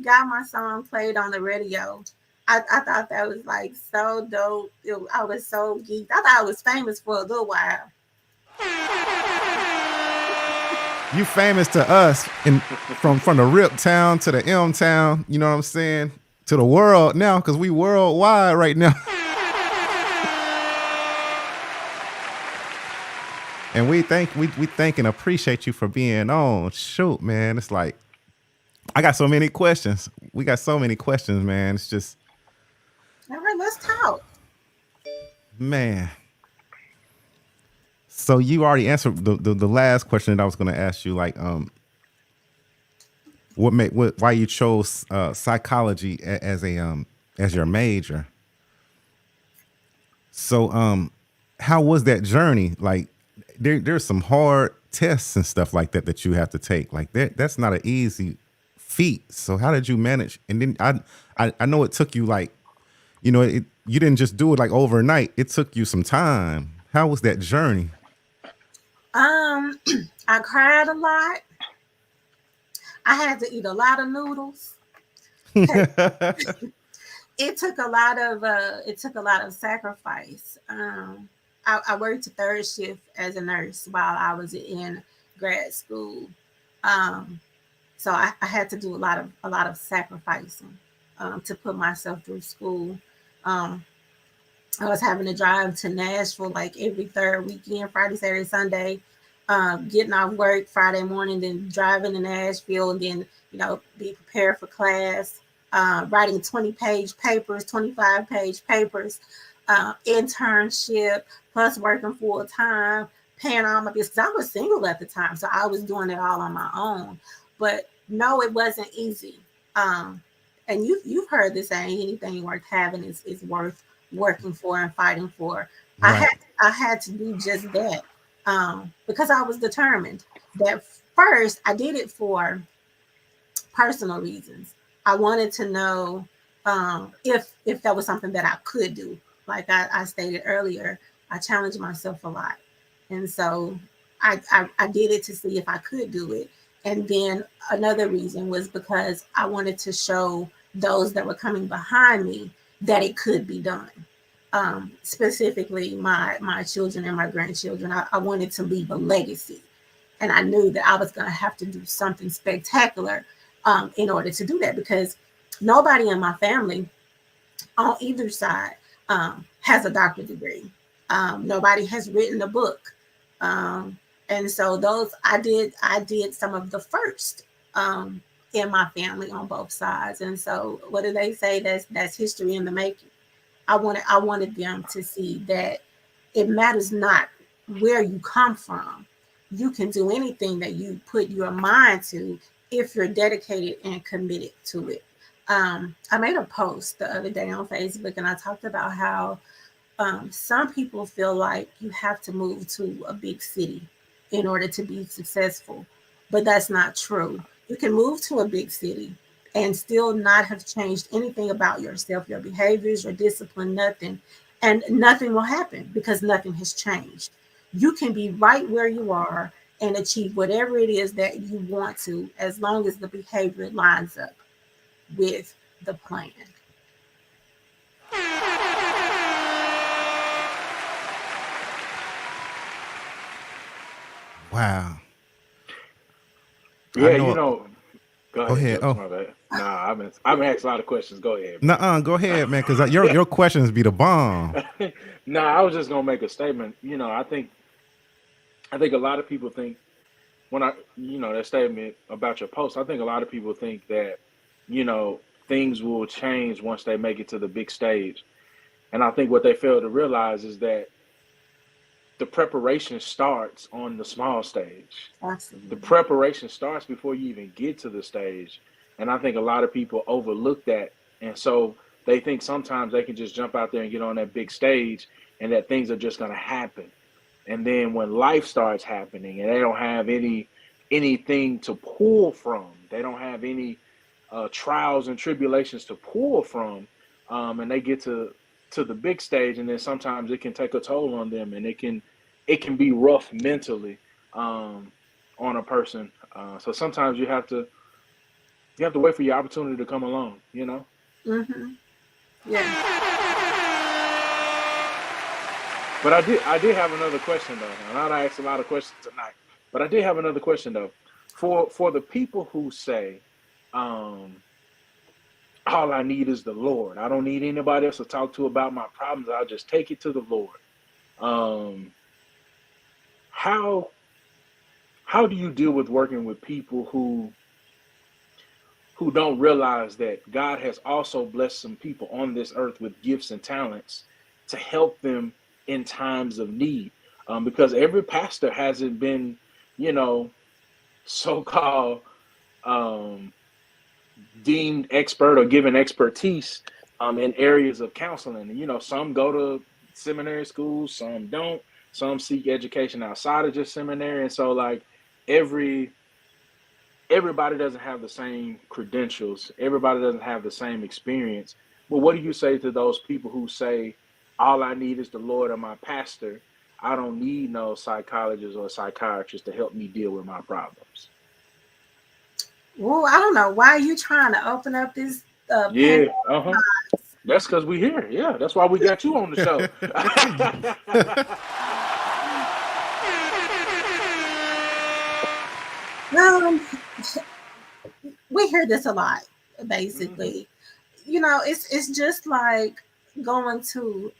[SPEAKER 5] got my song played on the radio. I thought that was like so dope. I was so geeked. I thought I was famous for a little while.
[SPEAKER 2] You famous to us from the Rip Town to the M Town, you know what I'm saying? To the world now, because we worldwide right now. And we thank and appreciate you for being on. Shoot, man. It's like, I got so many questions. We got so many questions, man. It's just,
[SPEAKER 5] all right, let's talk.
[SPEAKER 2] Man. So you already answered the last question that I was going to ask you, like, why you chose psychology as your major. So how was that journey? Like, there's some hard tests and stuff like that you have to take. Like that's not an easy feat. So how did you manage? And then I know it took you like, you know, you didn't just do it like overnight. It took you some time. How was that journey?
[SPEAKER 5] I cried a lot. I had to eat a lot of noodles. It took a lot of sacrifice. I worked a third shift as a nurse while I was in grad school. Um, so I had to do a lot of sacrificing to put myself through school. Um, I was having to drive to Nashville like every third weekend, Friday, Saturday, Sunday, getting off work Friday morning, then driving to Nashville, and then, be prepared for class, writing 20-page papers, 25-page papers, internship, plus working full time, paying all my bills. Because I was single at the time, so I was doing it all on my own. But no, it wasn't easy. And you've heard this saying, anything worth having is worth working for and fighting for.
[SPEAKER 2] Right.
[SPEAKER 5] I had to do just that, because I was determined. That first, I did it for personal reasons. I wanted to know if that was something that I could do. Like I stated earlier, I challenged myself a lot, and so I did it to see if I could do it. And then another reason was because I wanted to show those that were coming behind me that it could be done. Specifically, my children and my grandchildren. I wanted to leave a legacy, and I knew that I was going to have to do something spectacular in order to do that, because nobody in my family on either side has a doctorate degree. Nobody has written a book, and so those I did some of the first in my family on both sides. And so, what do they say? That's history in the making. I wanted them to see that it matters not where you come from. You can do anything that you put your mind to if you're dedicated and committed to it. I made a post the other day on Facebook, and I talked about how some people feel like you have to move to a big city in order to be successful, but that's not true. You can move to a big city and still not have changed anything about yourself, your behaviors, your discipline, nothing. And nothing will happen because nothing has changed. You can be right where you are and achieve whatever it is that you want to, as long as the behavior lines up with the plan.
[SPEAKER 2] Wow.
[SPEAKER 3] Yeah,
[SPEAKER 2] I know.
[SPEAKER 3] go
[SPEAKER 2] Go
[SPEAKER 3] ahead,
[SPEAKER 2] ahead.
[SPEAKER 3] Jelks,
[SPEAKER 2] Oh,
[SPEAKER 3] my bad. Nah, I've been asked a lot of questions. Go ahead,
[SPEAKER 2] nuh-uh. Go ahead, man, because your questions be the bomb.
[SPEAKER 3] bro. Nah, I was just gonna make a statement. I think a lot of people think when that statement about your post, I think a lot of people think that, you know, things will change once they make it to the big stage. And I think what they fail to realize is that the preparation starts on the small stage. The
[SPEAKER 5] Absolutely.
[SPEAKER 3] preparation starts before you even get to the stage. And I think a lot of people overlook that. And so they think sometimes they can just jump out there and get on that big stage and that things are just going to happen. And then when life starts happening and they don't have anything to pull from, they don't have any trials and tribulations to pull from, and they get to the big stage, and then sometimes it can take a toll on them, and it can be rough mentally on a person. So sometimes you have to wait for your opportunity to come along. You know.
[SPEAKER 5] Mm-hmm. Yeah.
[SPEAKER 3] But I did have another question though. And I asked a lot of questions tonight, but I did have another question though. For the people who say, um, all I need is the Lord. I don't need anybody else to talk to about my problems. I'll just take it to the Lord. Um, how how do you deal with working with people who don't realize that God has also blessed some people on this earth with gifts and talents to help them in times of need? Because every pastor hasn't been, you know, so-called um, deemed expert or given expertise in areas of counseling. And, some go to seminary schools, some don't. Some seek education outside of just seminary. And so, like, every everybody doesn't have the same credentials. Everybody doesn't have the same experience. Well, what do you say to those people who say, all I need is the Lord and my pastor? I don't need no psychologist or psychiatrist to help me deal with my problems.
[SPEAKER 5] Well, I don't know. Why are you trying to open up this
[SPEAKER 3] Yeah,
[SPEAKER 5] Pandora's
[SPEAKER 3] uh-huh.
[SPEAKER 5] box?
[SPEAKER 3] That's because we here. Yeah, that's why we got you on the show.
[SPEAKER 5] Um, we hear this a lot,
[SPEAKER 3] Hmm.
[SPEAKER 5] basically. You know, it's just like going to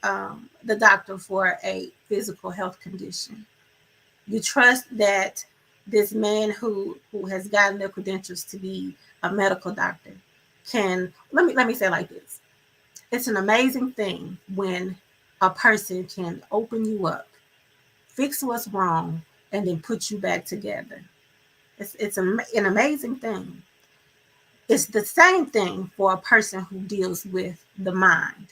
[SPEAKER 5] the doctor for a physical health condition. You trust that this man who has gotten the credentials to be a medical doctor can, let me say it like this. It's an amazing thing when a person can open you up, fix what's wrong, and then put you back together. An amazing thing. It's the same thing for a person who deals with the mind.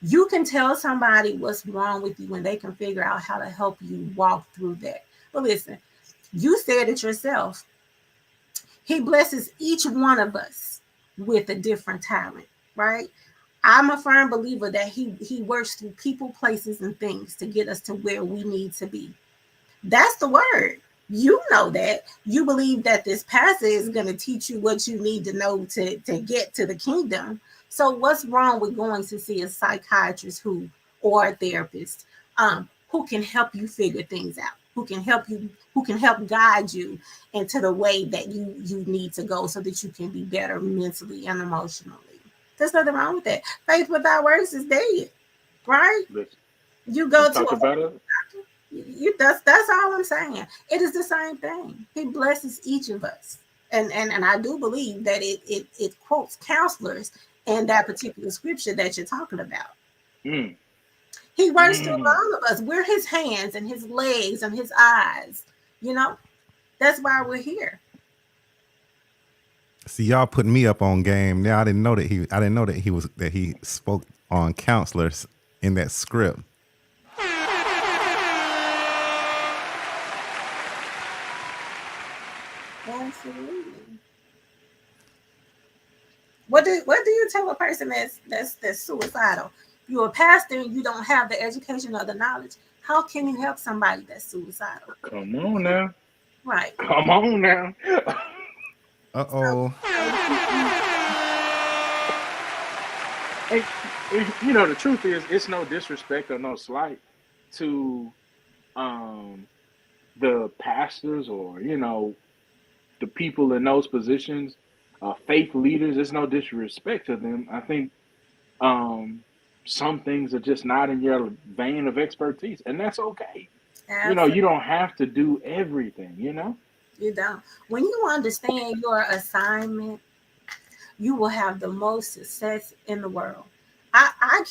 [SPEAKER 5] You can tell somebody what's wrong with you when they can figure out how to help you walk through that. But listen, you said it yourself. He blesses each one of us with a different talent, right? I'm a firm believer that he works through people, places, and things to get us to where we need to be. That's the word. You know that. You believe that this pastor is going to teach you what you need to know to get to the kingdom. So what's wrong with going to see a psychiatrist or a therapist who can help you figure things out, who can help guide you into the way that you need to go so that you can be better mentally and emotionally. There's nothing wrong with that. Faith without works is dead, right?
[SPEAKER 3] Let's,
[SPEAKER 5] You
[SPEAKER 3] let's
[SPEAKER 5] go to
[SPEAKER 3] talk
[SPEAKER 5] a
[SPEAKER 3] about it.
[SPEAKER 5] that's all I'm saying. It is the same thing. He blesses each of us. And I do believe that it quotes counselors in that particular scripture that you're talking about.
[SPEAKER 3] Mm,
[SPEAKER 5] He works through
[SPEAKER 3] mm.
[SPEAKER 5] all of us. We're his hands and his legs and his eyes. You know, that's why we're here.
[SPEAKER 2] See, y'all putting me up on game. Now I didn't know that he spoke on counselors in that script.
[SPEAKER 5] Absolutely. What do you tell a person that's suicidal? You're a pastor and you don't have the education or the knowledge. How can you help somebody that's suicidal?
[SPEAKER 3] Come on now.
[SPEAKER 5] Right.
[SPEAKER 3] Come on now.
[SPEAKER 2] Uh-oh.
[SPEAKER 3] And, the truth is, it's no disrespect or no slight to um, the pastors or, the people in those positions, faith leaders. It's no disrespect to them. I think um, some things are just not in your vein of expertise, and that's okay. You
[SPEAKER 5] Absolutely.
[SPEAKER 3] don't have to do everything.
[SPEAKER 5] You don't. When you understand your assignment, you will have the most success in the world. I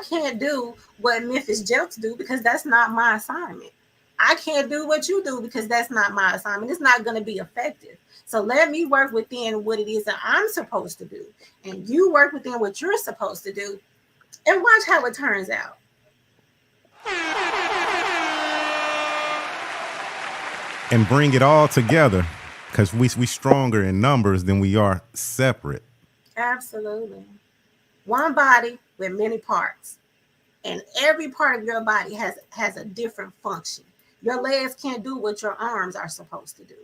[SPEAKER 5] can't do what Memphis Jelks do because that's not my assignment. I can't do what you do because that's not my assignment. It's not going to be effective. So let me work within what it is that I'm supposed to do, and you work within what you're supposed to do, and watch how it turns out.
[SPEAKER 2] And bring it all together because we stronger in numbers than we are separate.
[SPEAKER 5] Absolutely. One body with many parts, and every part of your body has a different function. Your legs can't do what your arms are supposed to do,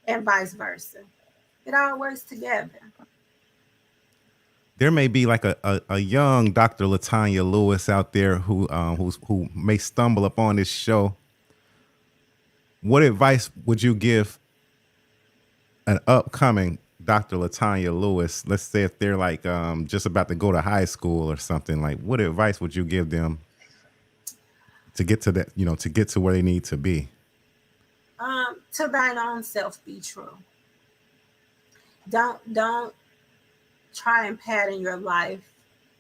[SPEAKER 5] and vice versa. It all works together.
[SPEAKER 2] There may be like a young Dr. Latonia Lewis out there who may stumble upon this show. What advice would you give an upcoming Dr. Latonya Lewis? Let's say if they're like just about to go to high school or something, like what advice would you give them to get to that, to get to where they need to be?
[SPEAKER 5] To thine own self be true. Don't try and pattern your life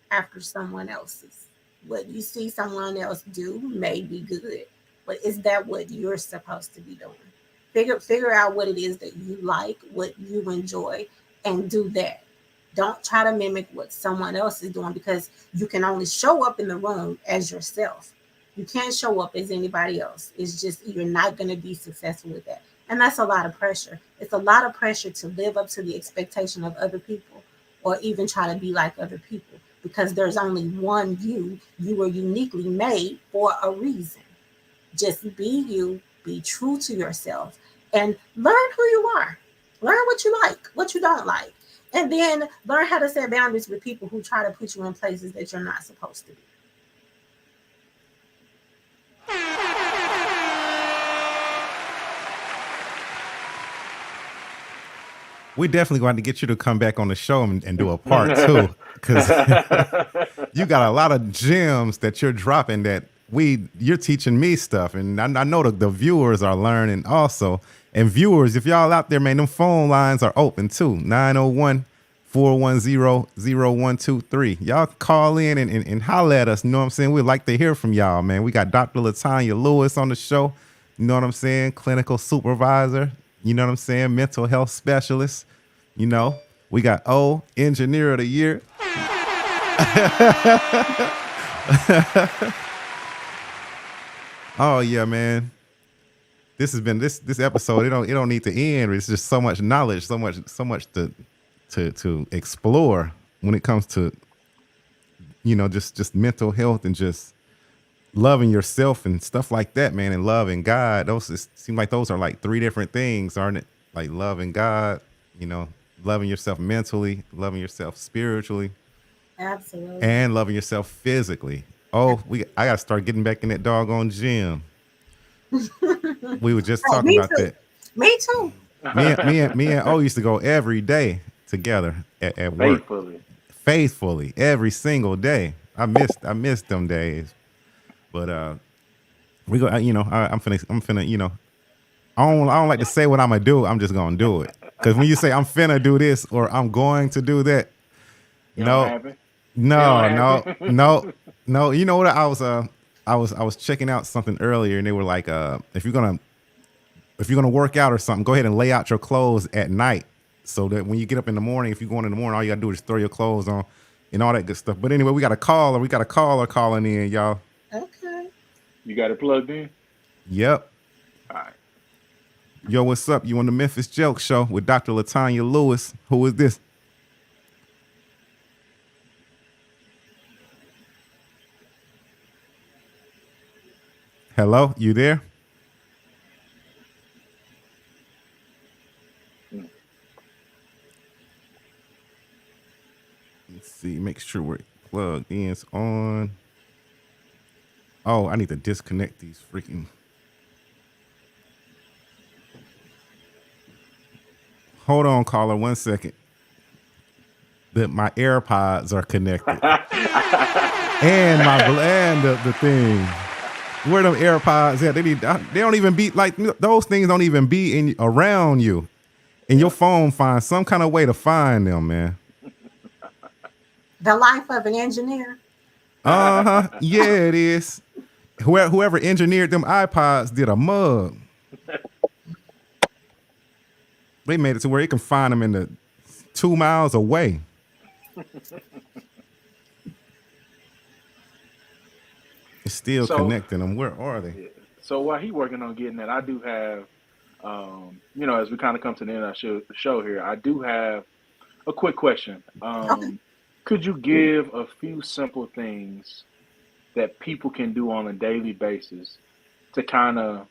[SPEAKER 5] after someone else's. What you see someone else do may be good, but is that what you're supposed to be doing? Figure out what it is that you like, what you enjoy, and do that. Don't try to mimic what someone else is doing because you can only show up in the room as yourself. You can't show up as anybody else. It's just you're not going to be successful with that. And that's a lot of pressure. It's a lot of pressure to live up to the expectation of other people or even try to be like other people, because there's only one you. You were uniquely made for a reason. Just be you, be true to yourself, and learn who you are. Learn what you like, what you don't like. And then learn how to set boundaries with people who try to put you in places that you're not supposed to be.
[SPEAKER 2] We definitely going to get you to come back on the show and do a part two, because you got a lot of gems that you're dropping that you're teaching me stuff, and I know the viewers are learning also. And viewers, if y'all out there, man, them phone lines are open too. 901-410-0123. Y'all call in and holler at us. You know what I'm saying? We'd like to hear from y'all, man. We got Dr. Latonia Lewis on the show. You know what I'm saying? Clinical supervisor. You know what I'm saying? Mental health specialist. You know, we got engineer of the year. Oh yeah, man. This has been this episode. It don't need to end. It's just so much knowledge, so much to explore when it comes to, you know, just mental health and just loving yourself and stuff like that, man, and loving God. Those seem like those are like three different things, aren't it? Like loving God, you know, loving yourself mentally, loving yourself spiritually,
[SPEAKER 5] Absolutely.
[SPEAKER 2] and loving yourself physically. I gotta start getting back in that doggone gym. We were just talking about that.
[SPEAKER 5] Me too.
[SPEAKER 2] Me and O used to go every day together at work. Faithfully, every single day. I missed them days. But we go. You know, I'm finna. You know, I don't like to say what I'm gonna do. I'm just gonna do it. Because when you say I'm finna do this or I'm going to do that, no. You know what? I was checking out something earlier, and they were like, if you're gonna work out or something, go ahead and lay out your clothes at night, so that when you get up in the morning, if you're going in the morning, all you gotta do is throw your clothes on and all that good stuff. But anyway, we got a caller calling in, y'all.
[SPEAKER 5] Okay.
[SPEAKER 3] You got it plugged in?
[SPEAKER 2] Yep.
[SPEAKER 3] All right.
[SPEAKER 2] Yo, what's up? You on the Memphis Jelks show with Dr. Latonia Lewis. Who is this? Hello, you there? Let's see, make sure we're plugged in. It's on. Oh, I need to disconnect these freaking. Hold on, caller, 1 second. My AirPods are connected. and the thing. Where them AirPods at? They don't even be like those things. Don't even be around you, and your phone finds some kind of way to find them, man.
[SPEAKER 5] The life of an engineer.
[SPEAKER 2] Yeah, it is. Whoever engineered them iPods did a mug. They made it to where you can find them in the 2 miles away. It's still connecting them. Where are they?
[SPEAKER 3] So while he working on getting that, I do have, you know, as we kind of come to the end of the show here, I do have a quick question. Could you give a few simple things that people can do on a daily basis to kind of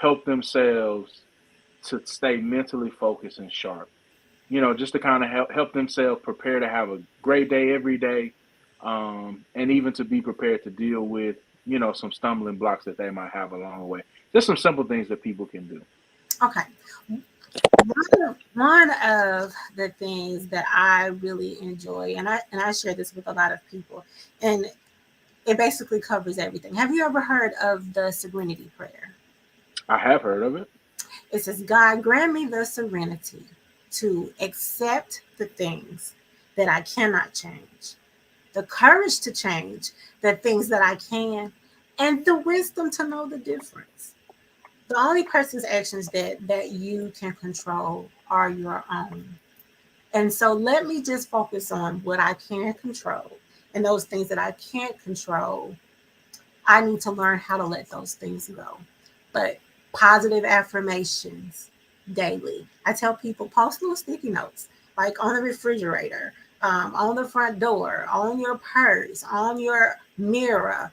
[SPEAKER 3] help themselves to stay mentally focused and sharp? You know, just to kind of help themselves prepare to have a great day every day. And even to be prepared to deal with, you know, some stumbling blocks that they might have along the way. Just some simple things that people can do.
[SPEAKER 5] Okay. One of the things that I really enjoy, and I share this with a lot of people, and it basically covers everything. Have you ever heard of the Serenity Prayer?
[SPEAKER 3] I have heard of it.
[SPEAKER 5] It says, God, grant me the serenity to accept the things that I cannot change, the courage to change the things that I can, and the wisdom to know the difference. The only person's actions that you can control are your own. And so let me just focus on what I can control. And those things that I can't control, I need to learn how to let those things go. But positive affirmations daily. I tell people, post little sticky notes like on the refrigerator, on the front door, on your purse, on your mirror,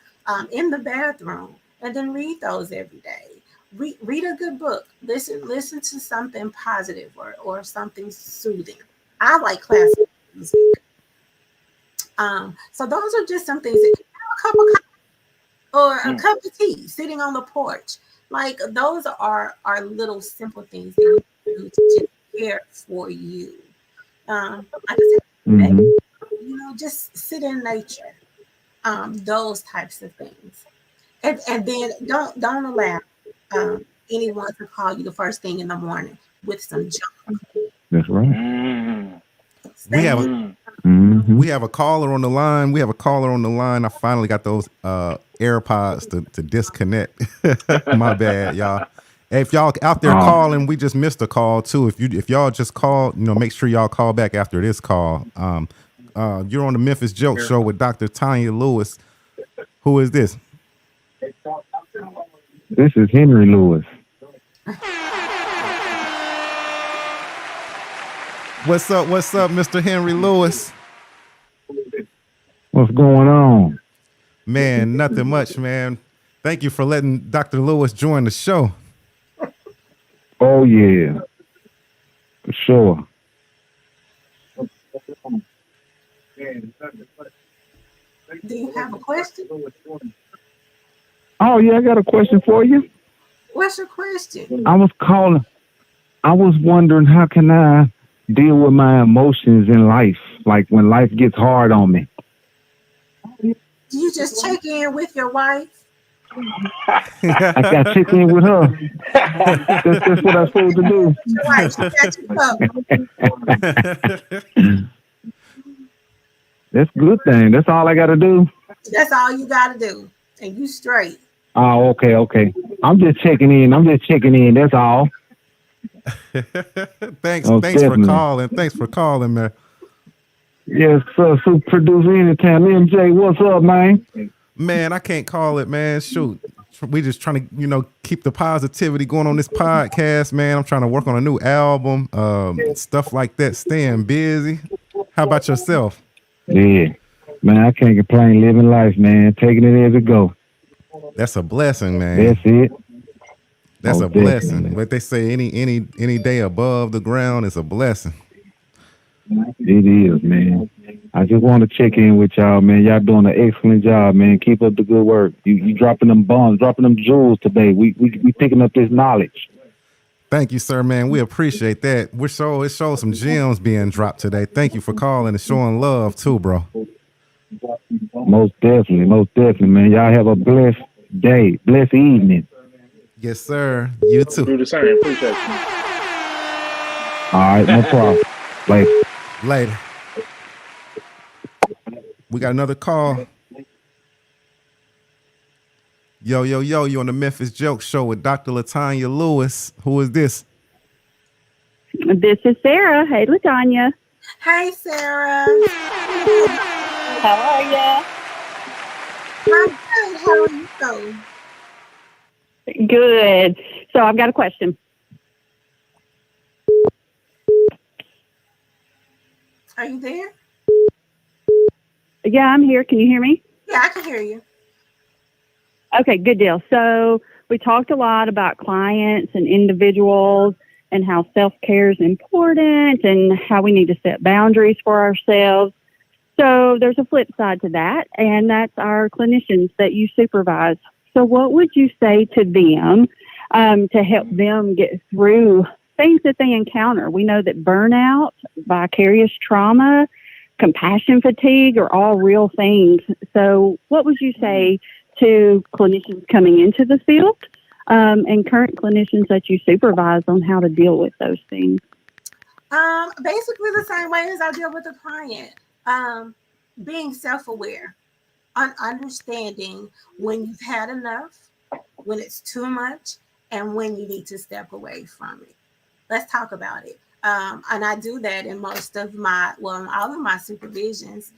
[SPEAKER 5] in the bathroom, and then read those every day. Read a good book. Listen to something positive or something soothing. I like classical music. So those are just some things. That, a cup of coffee or a cup of tea sitting on the porch. Like those are little simple things that you do to just care for you. Like I said, just sit in nature. Those types of things. And then don't allow anyone to call you the first thing in the morning with some junk.
[SPEAKER 4] That's right.
[SPEAKER 2] We have a caller on the line. I finally got those AirPods to disconnect. My bad, y'all. If y'all out there calling, we just missed a call too. If y'all just call, make sure y'all call back after this call. You're on the Memphis Jelks show with Dr. Tanya Lewis. Who is this?
[SPEAKER 4] This is Henry Lewis.
[SPEAKER 2] What's up, Mr. Henry Lewis?
[SPEAKER 4] What's going on?
[SPEAKER 2] Man, nothing much, man. Thank you for letting Dr. Lewis join the show.
[SPEAKER 4] Oh, yeah. For sure.
[SPEAKER 5] Do you have a question?
[SPEAKER 4] Oh, yeah, I got a question for you.
[SPEAKER 5] What's your question?
[SPEAKER 4] I was wondering, how can I deal with my emotions in life, like when life gets hard on me?
[SPEAKER 5] Do you just check in with your wife?
[SPEAKER 4] I got to check in with her. That's what I'm supposed to do.
[SPEAKER 5] Right, she got you covered.
[SPEAKER 4] That's a good thing. That's all I got to do.
[SPEAKER 5] That's all you got to do, and you straight.
[SPEAKER 4] Oh, okay. I'm just checking in. That's all.
[SPEAKER 2] Thanks for calling. Thanks for calling, man.
[SPEAKER 4] Yes, sir. So producer anytime. MJ, what's up, man?
[SPEAKER 2] Man, I can't call it, man. Shoot. We just trying to, keep the positivity going on this podcast, man. I'm trying to work on a new album, stuff like that, staying busy. How about yourself?
[SPEAKER 4] Yeah. Man, I can't complain. Living life, man. Taking it as it go.
[SPEAKER 2] That's a blessing, man.
[SPEAKER 4] That's it.
[SPEAKER 2] That's a blessing. But they say any day above the ground is a blessing.
[SPEAKER 4] It is, man. I just want to check in with y'all, man. Y'all doing an excellent job, man. Keep up the good work. You dropping them bombs, dropping them jewels today. We picking up this knowledge.
[SPEAKER 2] Thank you, sir, man. We appreciate that. It shows some gems being dropped today. Thank you for calling and showing love too, bro.
[SPEAKER 4] Most definitely, man. Y'all have a blessed day, blessed evening.
[SPEAKER 2] Yes, sir. You too.
[SPEAKER 3] Do the same. Appreciate you.
[SPEAKER 4] All right, no problem.
[SPEAKER 2] Later. We got another call. Yo, you on the Memphis Jelks show with Dr. Latonia Lewis. Who is this?
[SPEAKER 6] This is Sarah. Hey, Latonia.
[SPEAKER 5] Hey, Sarah.
[SPEAKER 6] How are you?
[SPEAKER 5] I'm good. How are you doing?
[SPEAKER 6] Good. So I've got a question.
[SPEAKER 5] Are you there?
[SPEAKER 6] Yeah, I'm here. Can you hear me?
[SPEAKER 5] Yeah, I can hear you.
[SPEAKER 6] Okay, good deal. So we talked a lot about clients and individuals and how self-care is important and how we need to set boundaries for ourselves. So there's a flip side to that, and that's our clinicians that you supervise. So what would you say to them to help them get through things that they encounter? We know that burnout, vicarious trauma, compassion fatigue are all real things. So what would you say to clinicians coming into the field and current clinicians that you supervise on how to deal with those things?
[SPEAKER 5] Basically the same way as I deal with a client. Being self-aware, understanding when you've had enough, when it's too much, and when you need to step away from it. Let's talk about it. And I do that in all of my supervisions.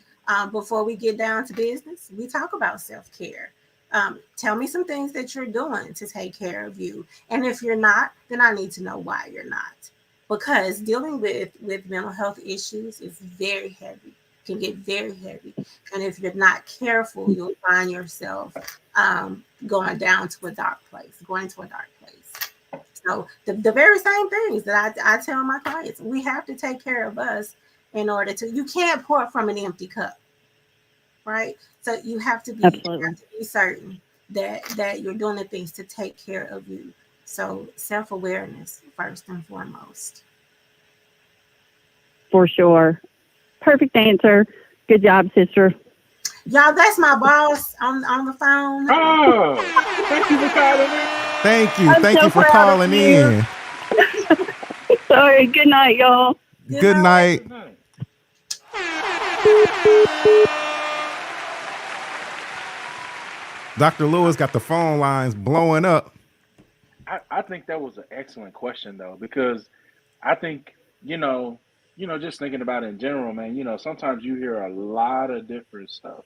[SPEAKER 5] Before we get down to business, we talk about self-care. Tell me some things that you're doing to take care of you. And if you're not, then I need to know why you're not. because dealing with mental health issues is very heavy, can get very heavy, and if you're not careful, you'll find yourself going down to a dark place, going to a dark place. So the very same things that I tell my clients, we have to take care of us in order to. You can't pour from an empty cup, right? So you have to be certain that you're doing the things to take care of you. So self-awareness first and foremost.
[SPEAKER 6] For sure. Perfect answer. Good job, sister.
[SPEAKER 5] Y'all, that's my boss on the phone.
[SPEAKER 3] Oh, thank you for calling in.
[SPEAKER 2] Thank you.
[SPEAKER 6] I'm
[SPEAKER 2] Thank
[SPEAKER 6] so
[SPEAKER 2] you for
[SPEAKER 6] proud
[SPEAKER 2] calling
[SPEAKER 6] of you.
[SPEAKER 2] in.
[SPEAKER 6] Sorry. Good night, y'all.
[SPEAKER 2] Good night.
[SPEAKER 3] Good night.
[SPEAKER 2] Dr. Lewis got the phone lines blowing up.
[SPEAKER 3] I think that was an excellent question though, because I think, just thinking about it in general, man, sometimes you hear a lot of different stuff.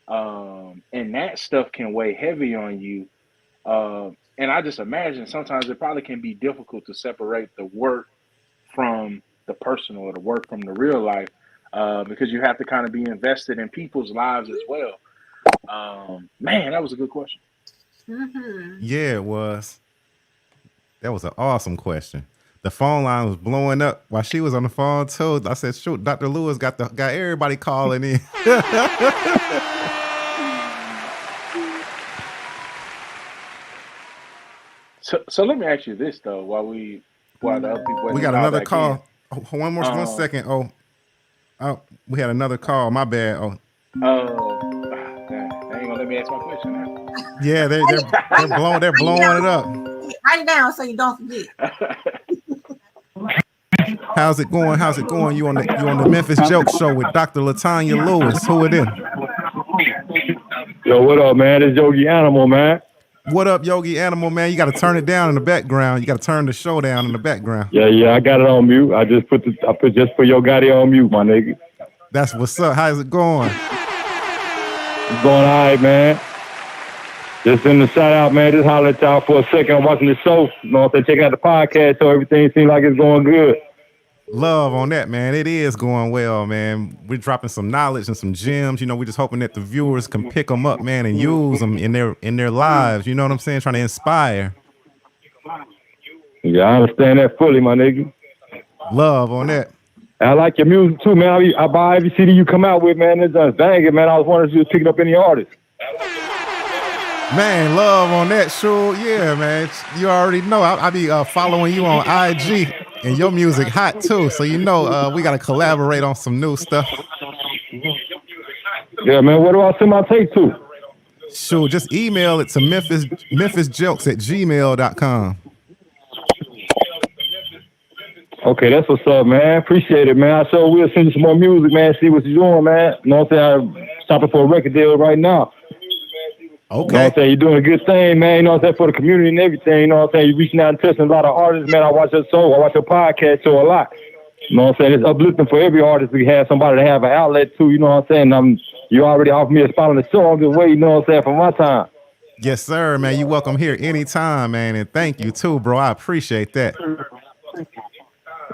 [SPEAKER 3] And that stuff can weigh heavy on you. And I just imagine sometimes it probably can be difficult to separate the work from the personal or the work from the real life, because you have to kind of be invested in people's lives as well. Man, that was a good question.
[SPEAKER 5] Mm-hmm.
[SPEAKER 2] Yeah, it was. That was an awesome question. The phone line was blowing up while she was on the phone too. I said, "Shoot, Dr. Lewis got everybody calling in."
[SPEAKER 3] So let me ask you this though, while the other people
[SPEAKER 2] We got another call.
[SPEAKER 3] in.
[SPEAKER 2] Oh, one second. Oh, we had another call. My bad. Oh,
[SPEAKER 3] They ain't gonna let me ask my question now.
[SPEAKER 2] yeah, they're blowing it up.
[SPEAKER 5] Write it down so you don't forget.
[SPEAKER 2] How's it going? How's it going? You on the Memphis Jelks show with Dr. Latonia Lewis. Who it is?
[SPEAKER 4] Yo, what up, man? It's Yogi Animal, man.
[SPEAKER 2] What up, Yogi Animal, man? You got to turn it down in the background. You got to turn the show down in the background.
[SPEAKER 4] Yeah, I got it on mute. I put just for your Gotti on mute, my nigga.
[SPEAKER 2] That's what's up. How's it going?
[SPEAKER 4] It's going all right, man. Just in the shout out, man. Just holler at y'all for a second. I'm watching the show. You know what I'm saying? Checking out the podcast, so everything seems like it's going good.
[SPEAKER 2] Love on that, man. It is going well, man. We're dropping some knowledge and some gems. We're just hoping that the viewers can pick them up, man, and use them in their lives. You know what I'm saying? Trying to inspire.
[SPEAKER 4] Yeah, I understand that fully, my nigga.
[SPEAKER 2] Love on that.
[SPEAKER 4] I like your music too, man. I buy every CD you come out with, man. It's just banging, man. I was wondering if you was picking up any artists.
[SPEAKER 2] Man, love on that, sure. Yeah, man. You already know. I be following you on IG, and your music hot too. So we got to collaborate on some new stuff.
[SPEAKER 4] Yeah, man. Where do I send my tape to?
[SPEAKER 2] Sure, just email it to memphisjelks@gmail.com.
[SPEAKER 4] Okay, that's what's up, man. Appreciate it, man. I sure will send you some more music, man. See what you're doing, man. You know what I'm saying? I'm shopping for a record deal right now.
[SPEAKER 2] Okay.
[SPEAKER 4] You know what I'm saying? You're doing a good thing, man. You know what I'm saying? For the community and everything. You know what I'm saying? You're reaching out and touching a lot of artists, man. I watch your show. I watch your podcast show a lot. You know what I'm saying? It's uplifting for every artist to have somebody to have an outlet to. You know what I'm saying? You already offered me a spot on the show. I'm just waiting, you know what I'm saying, for my time.
[SPEAKER 2] Yes, sir, man. You welcome here anytime, man. And thank you too, bro. I appreciate that.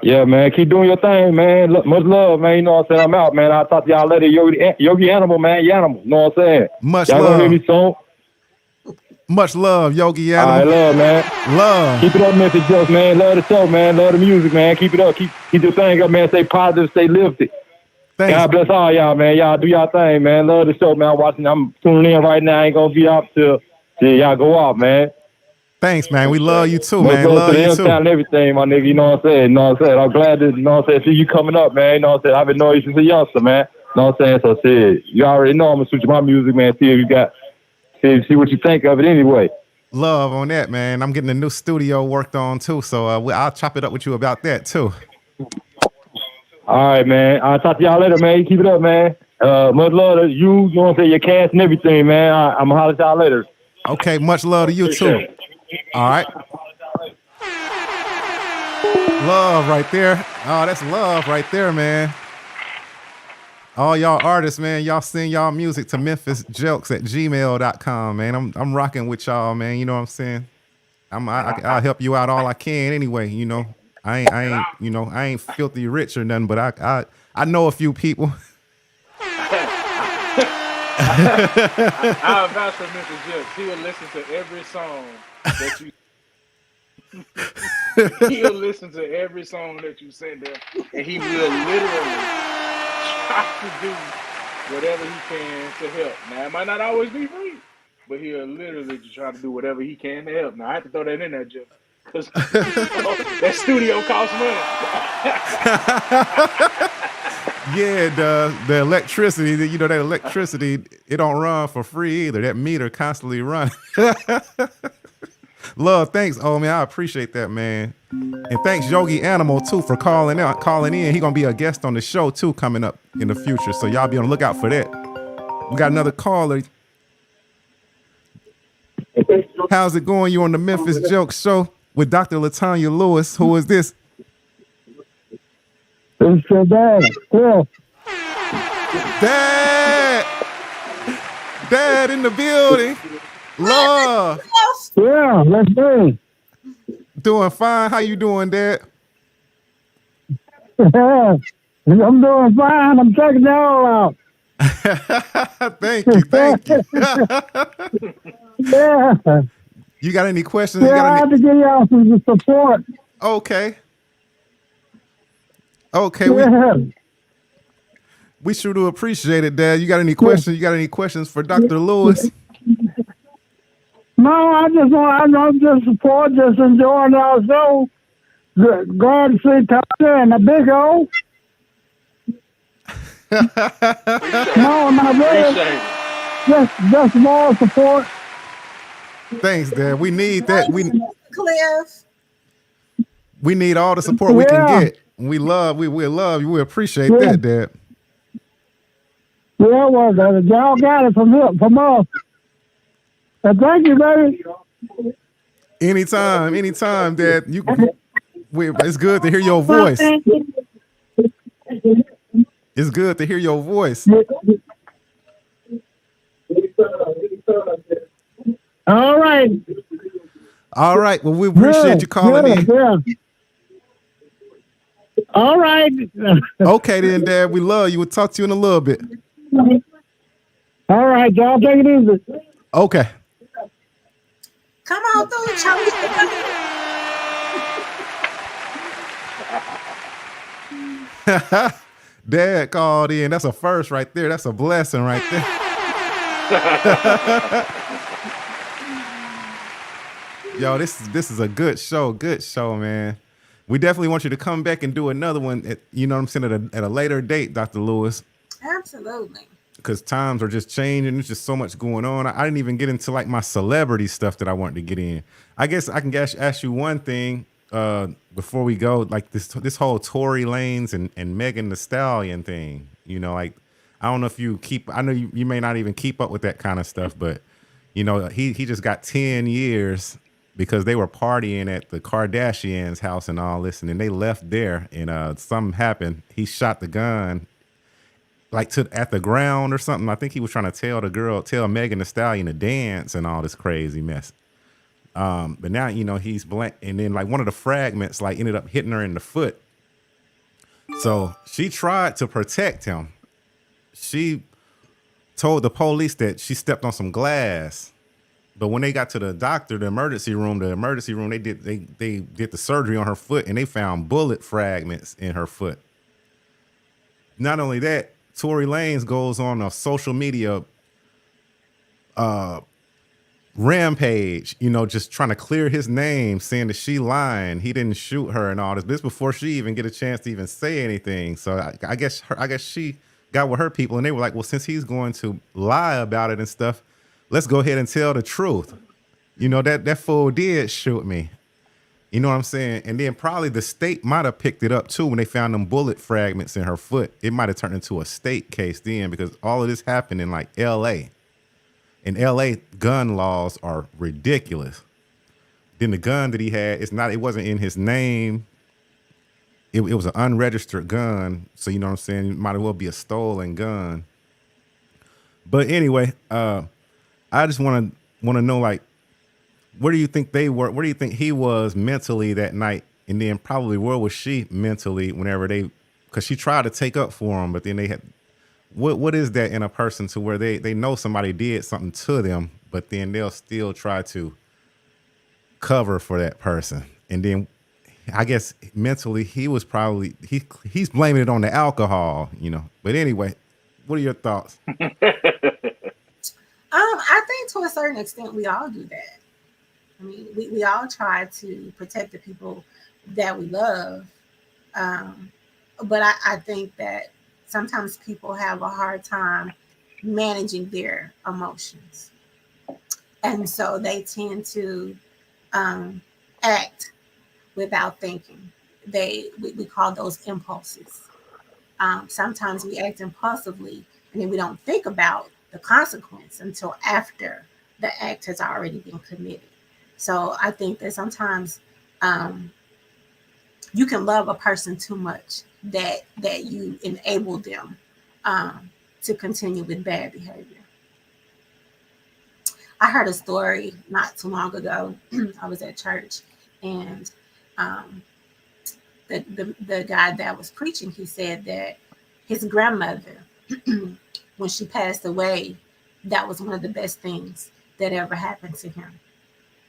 [SPEAKER 4] Yeah, man. Keep doing your thing, man. Much love, man. You know what I'm saying? I'm out, man. I'll talk to y'all later. Yogi Animal, man. Yanimal. You know what I'm saying?
[SPEAKER 2] Much
[SPEAKER 4] y'all
[SPEAKER 2] love.
[SPEAKER 4] Gonna hear me soon?
[SPEAKER 2] Much love, Yogi Animal.
[SPEAKER 4] All right, love, man.
[SPEAKER 2] Love.
[SPEAKER 4] Keep it up, Memphis Jelks, man. Love the show, man. Love the music, man. Keep it up. Keep your thing up, man. Stay positive. Stay lifted.
[SPEAKER 2] Thanks.
[SPEAKER 4] God bless all y'all, man. Y'all do y'all thing, man. Love the show, man. I'm tuning in right now. I ain't gonna be off till y'all go off, man.
[SPEAKER 2] Thanks, man. We love you too, man.
[SPEAKER 4] Love you
[SPEAKER 2] too.
[SPEAKER 4] And everything, my nigga. You know what I'm saying? You know what I'm saying? I'm glad to, you know what I'm saying, see you coming up, man. You know what I'm saying? I've been knowing you since a youngster, man. You know what I'm saying? So shit, you already know I'm gonna switch my music, man. See what you think of it anyway.
[SPEAKER 2] Love on that, man. I'm getting a new studio worked on too, so I'll chop it up with you about that too.
[SPEAKER 4] All right, man. I'll talk to y'all later, man. Keep it up, man. Much love to you, you know what I'm saying, your cast and everything, man. I'm gonna holler at y'all later.
[SPEAKER 2] Okay, much love to you too. All right. Love right there. Oh, that's love right there, man. All y'all artists, man, y'all send y'all music to memphisjelks@gmail.com, man. I'm rocking with y'all, man. You know what I'm saying? I'll help you out all I can anyway, you know. I ain't, you know, I ain't filthy rich or nothing, but I know a few people.
[SPEAKER 3] I vouch for Memphis Jelks. He will listen to every song that you. He'll listen to every song that you send him, and he will literally try to do whatever he can to help. Now, it might not always be free, but he'll literally just try to do whatever he can to help. Now, I have to throw that in there, Jeff, because that studio costs money.
[SPEAKER 2] Yeah, the electricity, you know, that electricity, it don't run for free either. That meter constantly running. Love, thanks. Oh man, I appreciate that, man. And thanks Yogi Animal too for calling in. He gonna be a guest on the show too coming up in the future. So y'all be on the lookout for that. We got another caller. How's it going? You on the Memphis Jelks show with Dr. Latonia Lewis. Who is this?
[SPEAKER 4] It's your dad. Cool.
[SPEAKER 2] Dad in the building. Love.
[SPEAKER 4] Yeah, let's do.
[SPEAKER 2] Doing fine. How you doing, Dad?
[SPEAKER 4] I'm doing fine. I'm checking y'all out.
[SPEAKER 2] Thank you.
[SPEAKER 4] Yeah.
[SPEAKER 2] You got any questions?
[SPEAKER 4] Yeah, I have to give y'all some support.
[SPEAKER 2] Okay.
[SPEAKER 4] Yeah.
[SPEAKER 2] We sure do appreciate it, Dad. You got any questions? You got any questions for Dr. Lewis?
[SPEAKER 4] No, I just support, just enjoying our show. Glad to see Tasha and the big O. No, not really. Just more support.
[SPEAKER 2] Thanks, Dad. We need that.
[SPEAKER 5] Cliff.
[SPEAKER 2] We need all the support we can get. We love you. We appreciate that, Dad.
[SPEAKER 4] Yeah, well, y'all got it from us. Thank you, baby.
[SPEAKER 2] Anytime, Dad. It's good to hear your voice. It's good to hear your voice.
[SPEAKER 4] All right.
[SPEAKER 2] Well, we appreciate you calling in.
[SPEAKER 4] Yeah. All right.
[SPEAKER 2] Okay, then, Dad. We love you. We'll talk to you in a little bit.
[SPEAKER 4] All right, y'all. Take it easy.
[SPEAKER 2] Okay.
[SPEAKER 5] Come on through, Charlie.
[SPEAKER 2] Dad called in. That's a first right there. That's a blessing right there. Yo, this is a good show. Good show, man. We definitely want you to come back and do another one at, you know what I'm saying, at a later date, Dr. Lewis.
[SPEAKER 5] Absolutely.
[SPEAKER 2] Because times are just changing. There's just so much going on. I didn't even get into like my celebrity stuff that I wanted to get in. I guess I can ask you one thing before we go. Like this whole Tory Lanez and Megan Thee Stallion thing. You know, like I don't know if you keep. I know you may not even keep up with that kind of stuff, but you know he just got 10 years because they were partying at the Kardashians' house and all this, and then they left there and something happened. He shot the gun. Like at the ground or something. I think he was trying to tell Megan Thee Stallion to dance and all this crazy mess. But now, you know, he's blank. And then like one of the fragments like ended up hitting her in the foot. So she tried to protect him. She told the police that she stepped on some glass. But when they got to the doctor, the emergency room, they did the surgery on her foot and they found bullet fragments in her foot. Not only that, Tory Lanez goes on a social media rampage, you know, just trying to clear his name, saying that she lying, he didn't shoot her and all this. This before she even get a chance to even say anything. So I guess she got with her people and they were like, well, since he's going to lie about it and stuff, let's go ahead and tell the truth. You know, that fool did shoot me. You know what I'm saying? And then probably the state might have picked it up too when they found them bullet fragments in her foot. It might have turned into a state case then because all of this happened in like LA. In LA, gun laws are ridiculous. Then the gun that he had, it wasn't in his name. It was an unregistered gun. So you know what I'm saying? It might as well be a stolen gun. But anyway, I just want to know, like, where do you think they were? Where do you think he was mentally that night And then probably where was she mentally whenever because she tried to take up for him, but then they had, what is that in a person to where they know somebody did something to them, but then they'll still try to cover for that person. And then I guess mentally he was probably, he's blaming it on the alcohol, But anyway, what are your thoughts?
[SPEAKER 5] I think to a certain extent we all do that. I mean, we all try to protect the people that we love. But I think that sometimes people have a hard time managing their emotions. And so they tend to act without thinking. We call those impulses. Sometimes we act impulsively and then we don't think about the consequence until after the act has already been committed. So I think that sometimes you can love a person too much that you enable them to continue with bad behavior. I heard a story not too long ago. I was at church, and the guy that was preaching, he said that his grandmother, when she passed away, that was one of the best things that ever happened to him.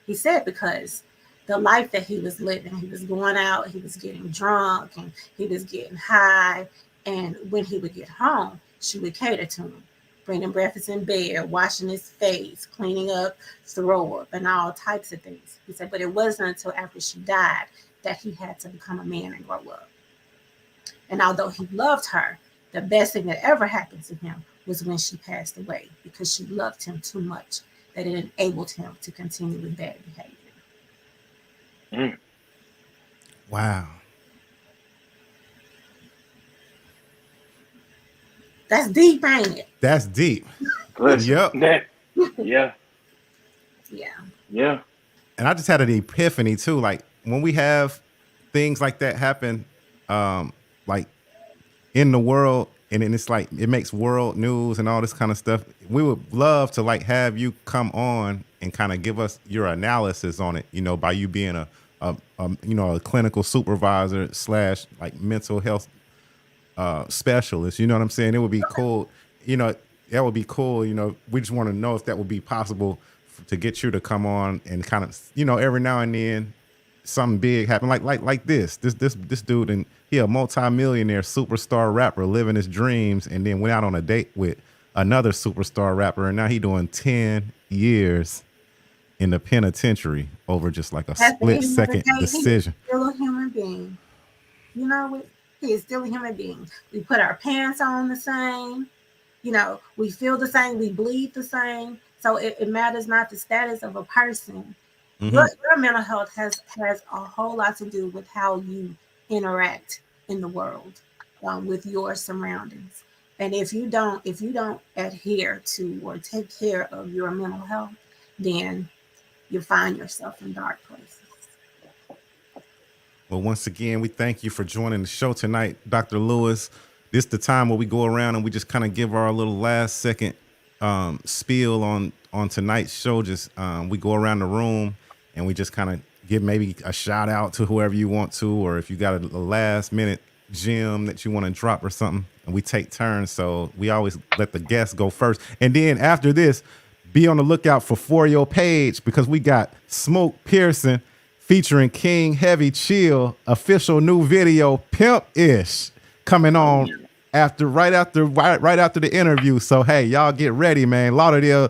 [SPEAKER 5] He said because the life that he was living, he was going out, he was getting drunk, and he was getting high. And when he would get home, she would cater to him, bring him breakfast in bed, washing his face, cleaning up, throw up, and all types of things. He said, but it wasn't until after she died that he had to become a man and grow up. And although he loved her, the best thing that ever happened to him was when she passed away, because she loved him too much that it enabled him to continue with bad behavior.
[SPEAKER 2] Wow.
[SPEAKER 5] That's deep, ain't it?
[SPEAKER 2] That's deep.
[SPEAKER 3] Yep.
[SPEAKER 5] Yeah.
[SPEAKER 3] Yeah.
[SPEAKER 2] And I just had an epiphany too. Like when we have things like that happen, like in the world, and then it's like it makes world news and all this kind of stuff. We would love to like have you come on and kind of give us your analysis on it. By you being a clinical supervisor / like mental health specialist. You know what I'm saying? It would be cool. That would be cool. We just want to know if that would be possible to get you to come on and kind of, every now and then something big happen. Like this dude, and he a multi-millionaire superstar rapper living his dreams, and then went out on a date with another superstar rapper, and now he doing 10 years in the penitentiary over just like a split-second decision.
[SPEAKER 5] He's still a human being. He is still a human being. We put our pants on the same. We feel the same. We bleed the same. So it matters not the status of a person. Mm-hmm. Your mental health has a whole lot to do with how you interact in the world with your surroundings. And if you don't adhere to or take care of your mental health, then you find yourself in dark places.
[SPEAKER 2] Well, once again, we thank you for joining the show tonight, Dr. Lewis. This is the time where we go around and we just kind of give our little last second spiel on tonight's show. Just we go around the room and we just kind of give maybe a shout out to whoever you want to, or if you got a last minute gem that you want to drop or something, and we take turns. So we always let the guests go first. And then after this, be on the lookout for your page, because we got Smoke Pearson featuring King Heavy Chill, official new video, Pimp-ish, coming on right after the interview. So hey, y'all get ready, man. Lauderdale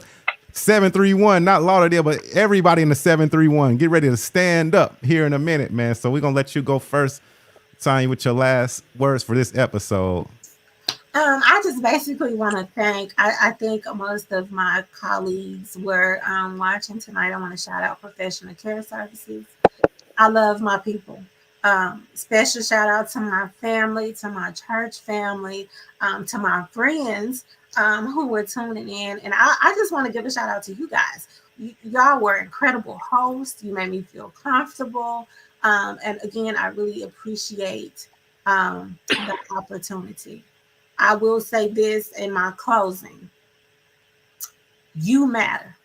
[SPEAKER 2] 731, not Lauderdale, but everybody in the 731, get ready to stand up here in a minute, man. So we're gonna let you go first, Tanya, with your last words for this episode.
[SPEAKER 5] I just basically want to thank, I think most of my colleagues were watching tonight. I want to shout out Professional Care Services. I love my people. Special shout out to my family, to my church family, to my friends who were tuning in. And I just want to give a shout out to you guys. Y'all were incredible hosts. You made me feel comfortable. And again, I really appreciate the opportunity. I will say this in my closing. You matter.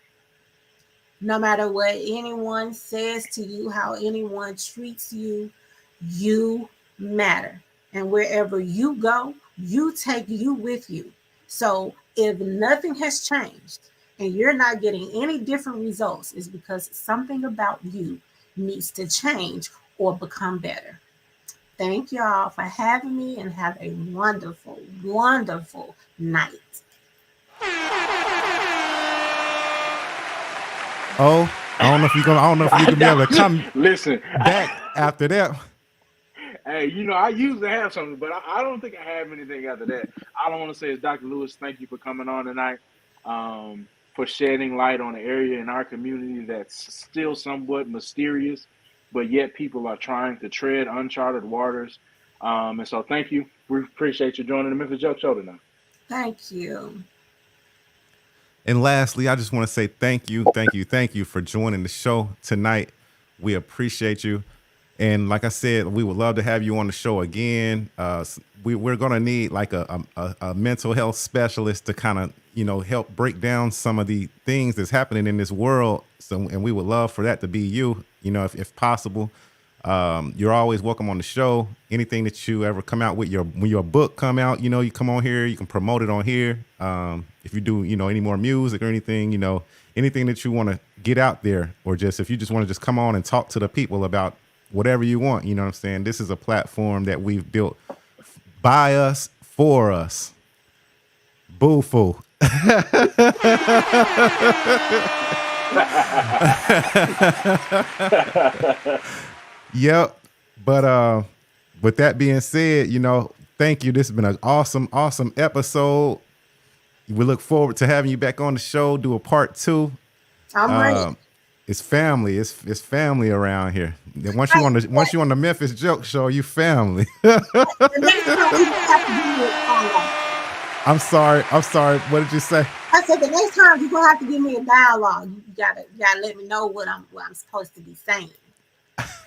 [SPEAKER 5] No matter what anyone says to you, how anyone treats you, You matter. And wherever you go, you take you with you. So if nothing has changed and you're not getting any different results, it's because something about you needs to change or become better. Thank y'all for having me and have a wonderful, wonderful night.
[SPEAKER 2] Oh, I don't know if you're gonna be able to come
[SPEAKER 3] Listen,
[SPEAKER 2] back after that.
[SPEAKER 3] hey, I usually have something, but I don't think I have anything after that. All I want to say is, Dr. Lewis, thank you for coming on tonight, for shedding light on an area in our community that's still somewhat mysterious, but yet people are trying to tread uncharted waters. And so thank you. We appreciate you joining the Memphis Jelks Show tonight.
[SPEAKER 5] Thank you.
[SPEAKER 2] And lastly, I just want to say thank you for joining the show tonight. We appreciate you. And like I said, we would love to have you on the show again. We're going to need like a mental health specialist to kind of, help break down some of the things that's happening in this world. And we would love for that to be you, if possible. You're always welcome on the show. Anything that you ever come out with, when your book come out, you come on here, you can promote it on here. If you do, any more music or anything, anything that you want to get out there, or just if you just want to just come on and talk to the people about whatever you want, you know what I'm saying? This is a platform that we've built by us, for us. Boo-foo. Yep. But with that being said, thank you. This has been an awesome episode. We look forward to having you back on the show, do a part 2.
[SPEAKER 5] I'm ready.
[SPEAKER 2] It's family. It's family around here. Once you on the Memphis Jelks Show, you family.
[SPEAKER 5] The next time you have to give me a dialogue.
[SPEAKER 2] I'm sorry. What did you say?
[SPEAKER 5] I said the next time you're gonna have to give me a dialogue. You gotta let me know what I'm supposed to be saying.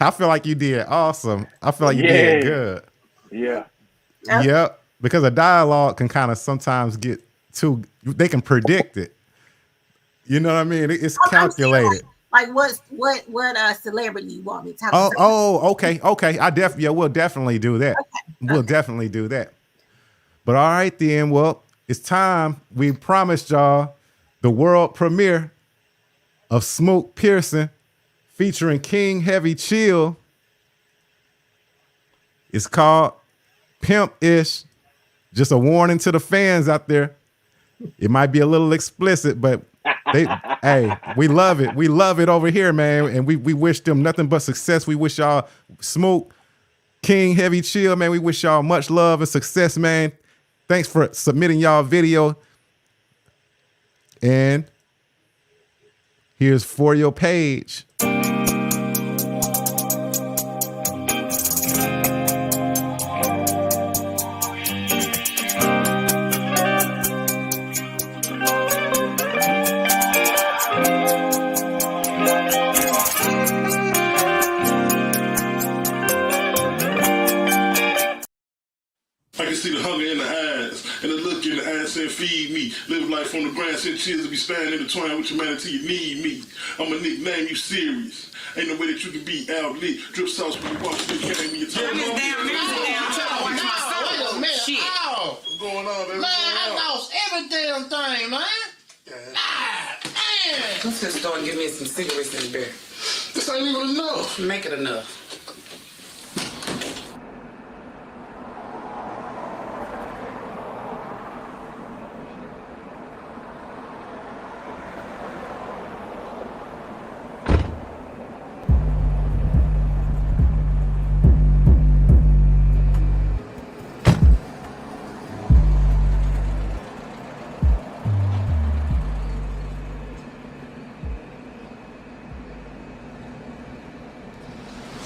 [SPEAKER 2] I feel like you did awesome. I feel like you did good.
[SPEAKER 3] Yeah.
[SPEAKER 2] Yep. Because a dialogue can kind of sometimes get too. They can predict it. You know what I mean? It's calculated.
[SPEAKER 5] Like what celebrity you want me to talk about?
[SPEAKER 2] Okay. We'll definitely do that. Okay. We'll definitely do that. But all right then, well, it's time. We promised y'all the world premiere of Smoke Pearson featuring King Heavy Chill. It's called Pimp-ish. Just a warning to the fans out there. It might be a little explicit, but hey, we love it. We love it over here, man. And we wish them nothing but success. We wish y'all Smoke, King Heavy Chill, man. We wish y'all much love and success, man. Thanks for submitting y'all video. And here's For Your Page.
[SPEAKER 7] I can see the hunger in the eyes and the look in the eyes saying feed me. Live life on the grind, send tears to be standing intertwined with humanity. You need me. I'm a nickname you serious. Ain't no way that you can be outlit. Drip sauce when you walk through the game when you talk.
[SPEAKER 8] Wait a minute.
[SPEAKER 7] What's going on, baby?
[SPEAKER 8] Man, I lost every damn thing, man. Ah, man.
[SPEAKER 9] Let's just start and give me some cigarettes in the beer.
[SPEAKER 7] This ain't even enough.
[SPEAKER 9] Make it enough.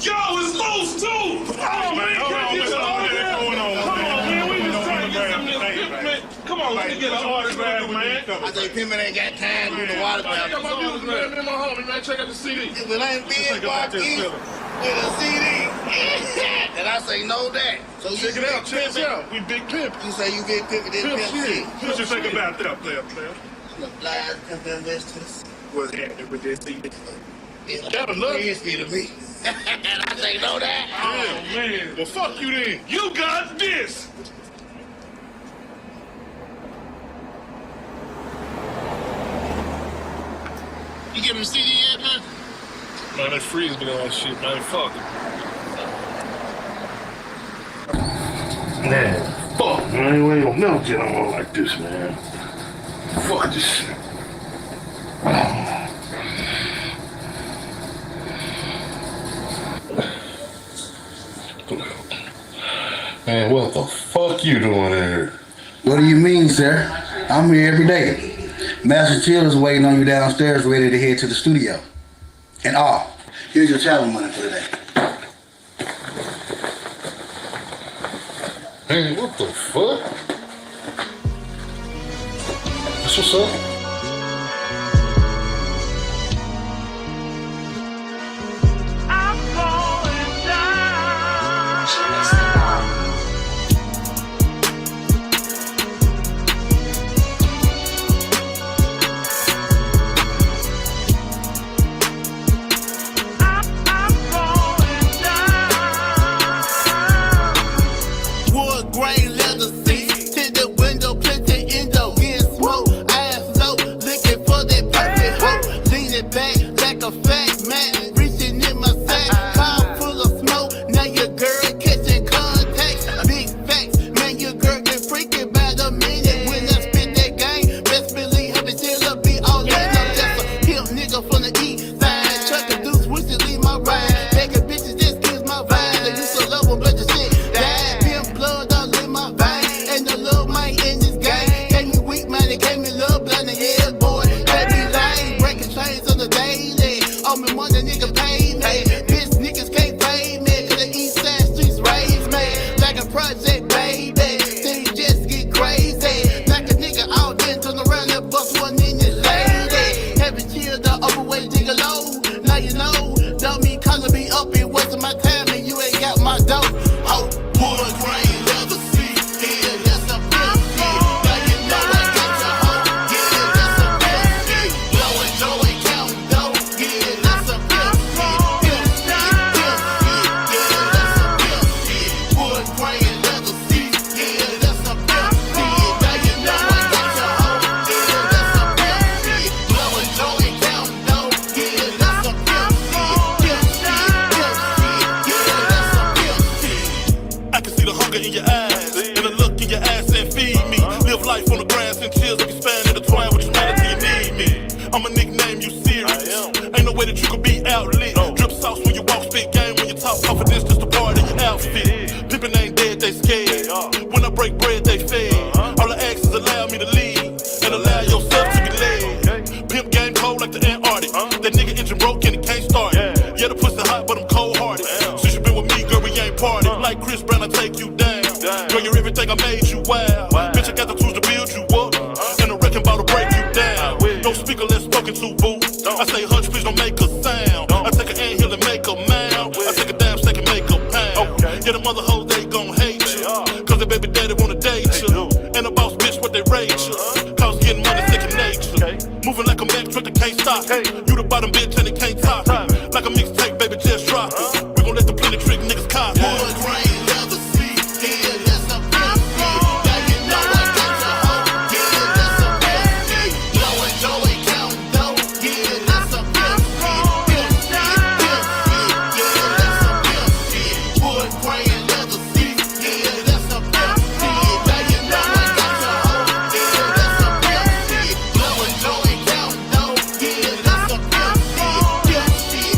[SPEAKER 7] Yo, it's loose too! Oh, man, hold on, what's going on? Come on, man, we just trying to get some of this. Come on, let me get an autograph, man.
[SPEAKER 8] I think Pimpin' ain't got time to do the water
[SPEAKER 7] I got my music, man. Me and my homie, man. Check out the CD.
[SPEAKER 8] If it ain't big, walk in with a CD. And I say no that. So you
[SPEAKER 7] Check it out, check it out. We big pimp.
[SPEAKER 8] You say you big Pimpin', then
[SPEAKER 7] Pimp
[SPEAKER 8] Pimp
[SPEAKER 7] shit.
[SPEAKER 8] C.
[SPEAKER 7] What you think about that, player?
[SPEAKER 8] The blind Pimp investors.
[SPEAKER 7] What's happening with this CD?
[SPEAKER 8] It's
[SPEAKER 7] That enough?
[SPEAKER 8] crazy to me. And I say, know that?
[SPEAKER 7] Oh, man. Well, fuck you then. You got this.
[SPEAKER 8] You give him a CD yet, man?
[SPEAKER 7] Man, that freeze been on that shit, man. Fuck it. Man, fuck, man. We ain't gonna never get on like this, man. Fuck this shit. Man, what the fuck you doing here?
[SPEAKER 8] What do you mean, sir? I'm here every day. Master Chill is waiting on you downstairs, ready to head to the studio. And here's your travel money for today.
[SPEAKER 7] Man, what the fuck? That's what's up.
[SPEAKER 8] Wood grain leather seats, tinted window, plenty endo, getting smoke, ass low, looking for that perfect hoe, leaning back like a fat man, reaching in my sack, car full of smoke, now your girl catching contacts, big facts, man your girl get freaky by the minute, when I spit that game, best believe have it chill be all in, I'm just a pimp nigga from the east side, truck a deuce, wish to leave my ride, begging bitches, this gives my vibe, they used to love them, but the shit died, pimp blood all in my veins, and the love man in this game, gave me weak man, it gave me love blind, and yeah boy, gave me lane, breaking chains on the daily, all me money nigga pay me, bitch niggas can't pay me, cause the east side streets raise me, like a project baby, things just get crazy, like a nigga out there, turn around and bust one in your lady, haven't chilled the overweight nigga low, now you know, don't mean calling me up and wasting my time, and you ain't got my dough, oh, wood grain leather seat, yeah, that's a pimp shit, now you know I got your hoe, yeah, that's a pimp shit, blowing joy, counting dough, yeah, that's a pimp shit, pimp shit, yeah, that's a pimp shit, wood grain leather seat, yeah, that's a pimp shit, now you know I got your hoe, yeah, that's a pimp shit, blowing joy, counting dough, yeah, that's a pimp shit, yeah, that's a pimp shit.
[SPEAKER 7] I can see the hunger in your eyes, and the look in your ass and feed me. Live life on the grass and chills, if you span intertwined with humanity, you need me. I'ma nickname you serious. Ain't no way that you can be outlit. Drip sauce when you walk, spit game when you talk. Confidence just a part of your outfit. Pimpin' ain't dead, they scared. When I break bread, they fed. All the actions allow me to lead, and allow yourself to be led. Pimp game cold like the Antarctic. That nigga engine broke and it can't start. Yeah, the pussy hot, but I'm cold hearted. Since you been with me, girl, we ain't party. Like Chris Brown, I take you down. Girl, you're everything, I made you wild. Bitch, I got the tools to build you up, and the wrecking ball to break you down. No speaker, let's spoken to, boo. I say hush, please don't make a sound. I take an anthill and make a mound. I take a damn steak and make a pound. Yeah, the mother hoes, they gon' hate you, cause the baby daddy wanna date you. And the boss bitch, what they rate you, cause getting money second nature. Moving like a Mack truck that can't stop. You the bottom bitch and it can't top it. Like a mixtape, baby, just drop it. We gon' let the plenty trick niggas cop it.
[SPEAKER 8] Wood grain leather seat, yeah, that's a pimp shit. Now you know I got your hoe, yeah, that's a pimp shit. Blowing joy, counting dough, yeah, that's a pimp shit. Pimp shit, yeah, that's a pimp shit. Wood grain leather seat, yeah, that's a pimp shit. Now you know I got your hoe, yeah, that's a pimp shit. Blowing joy, counting dough, yeah, that's a pimp shit. Pimp shit,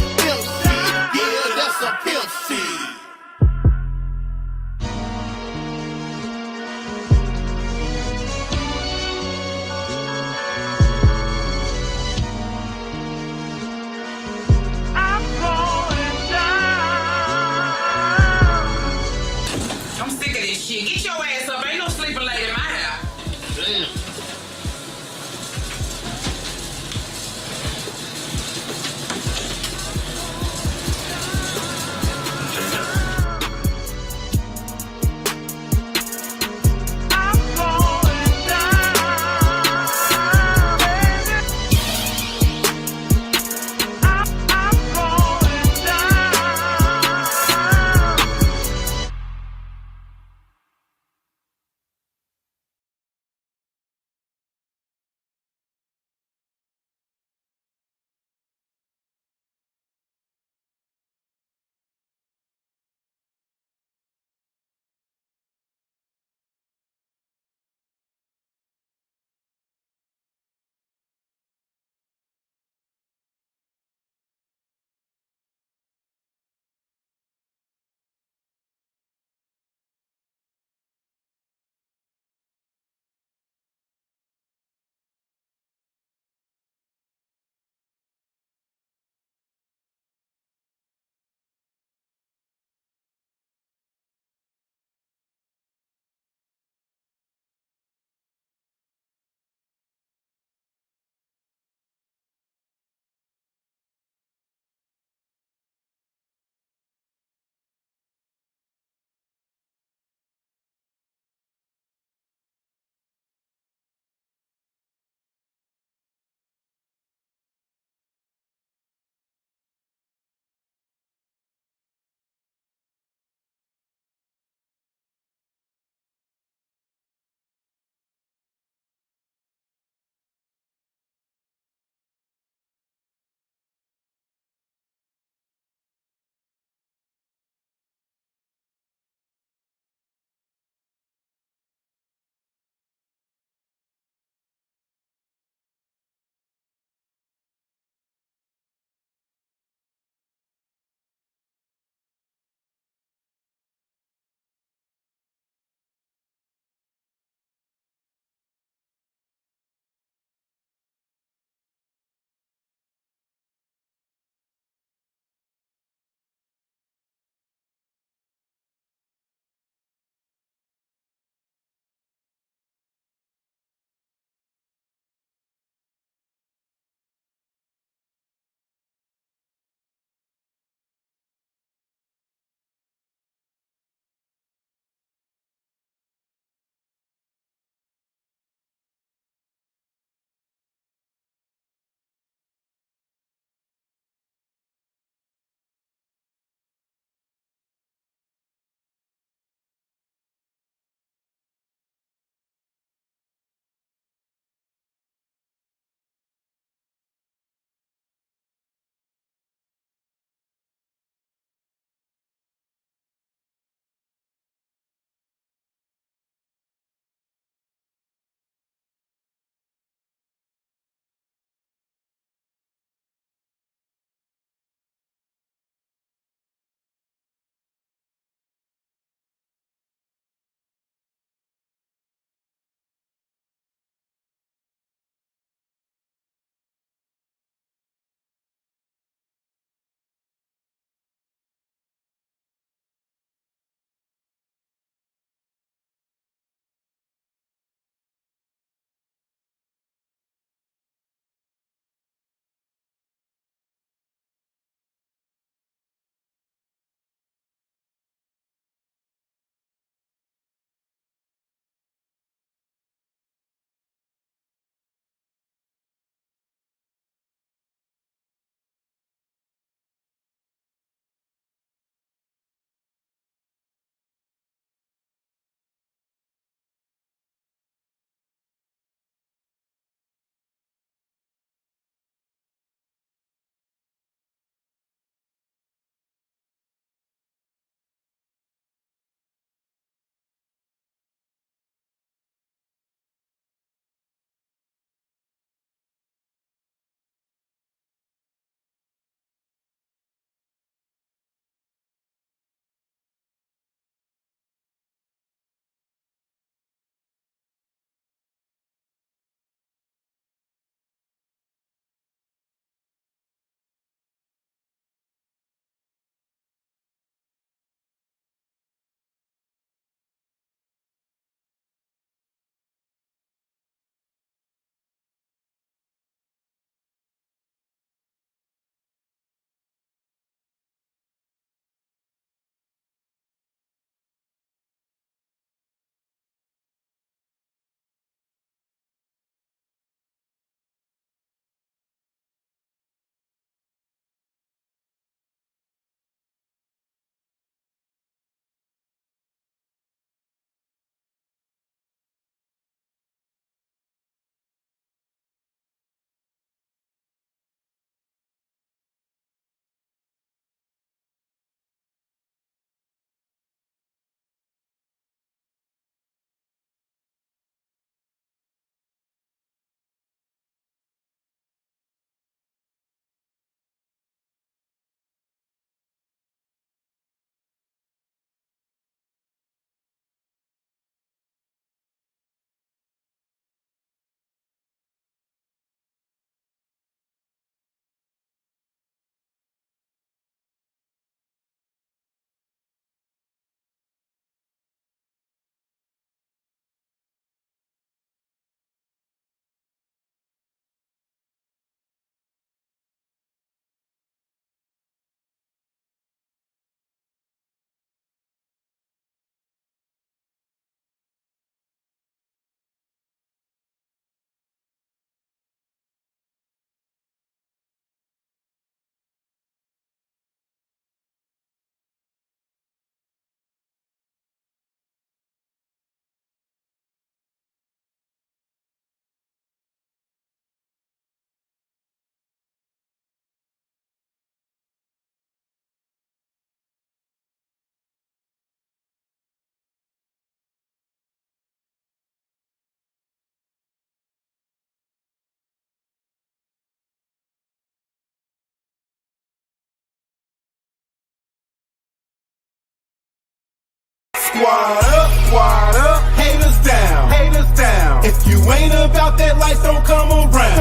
[SPEAKER 1] Squad up, haters down, haters down. If you ain't about that life, don't come around.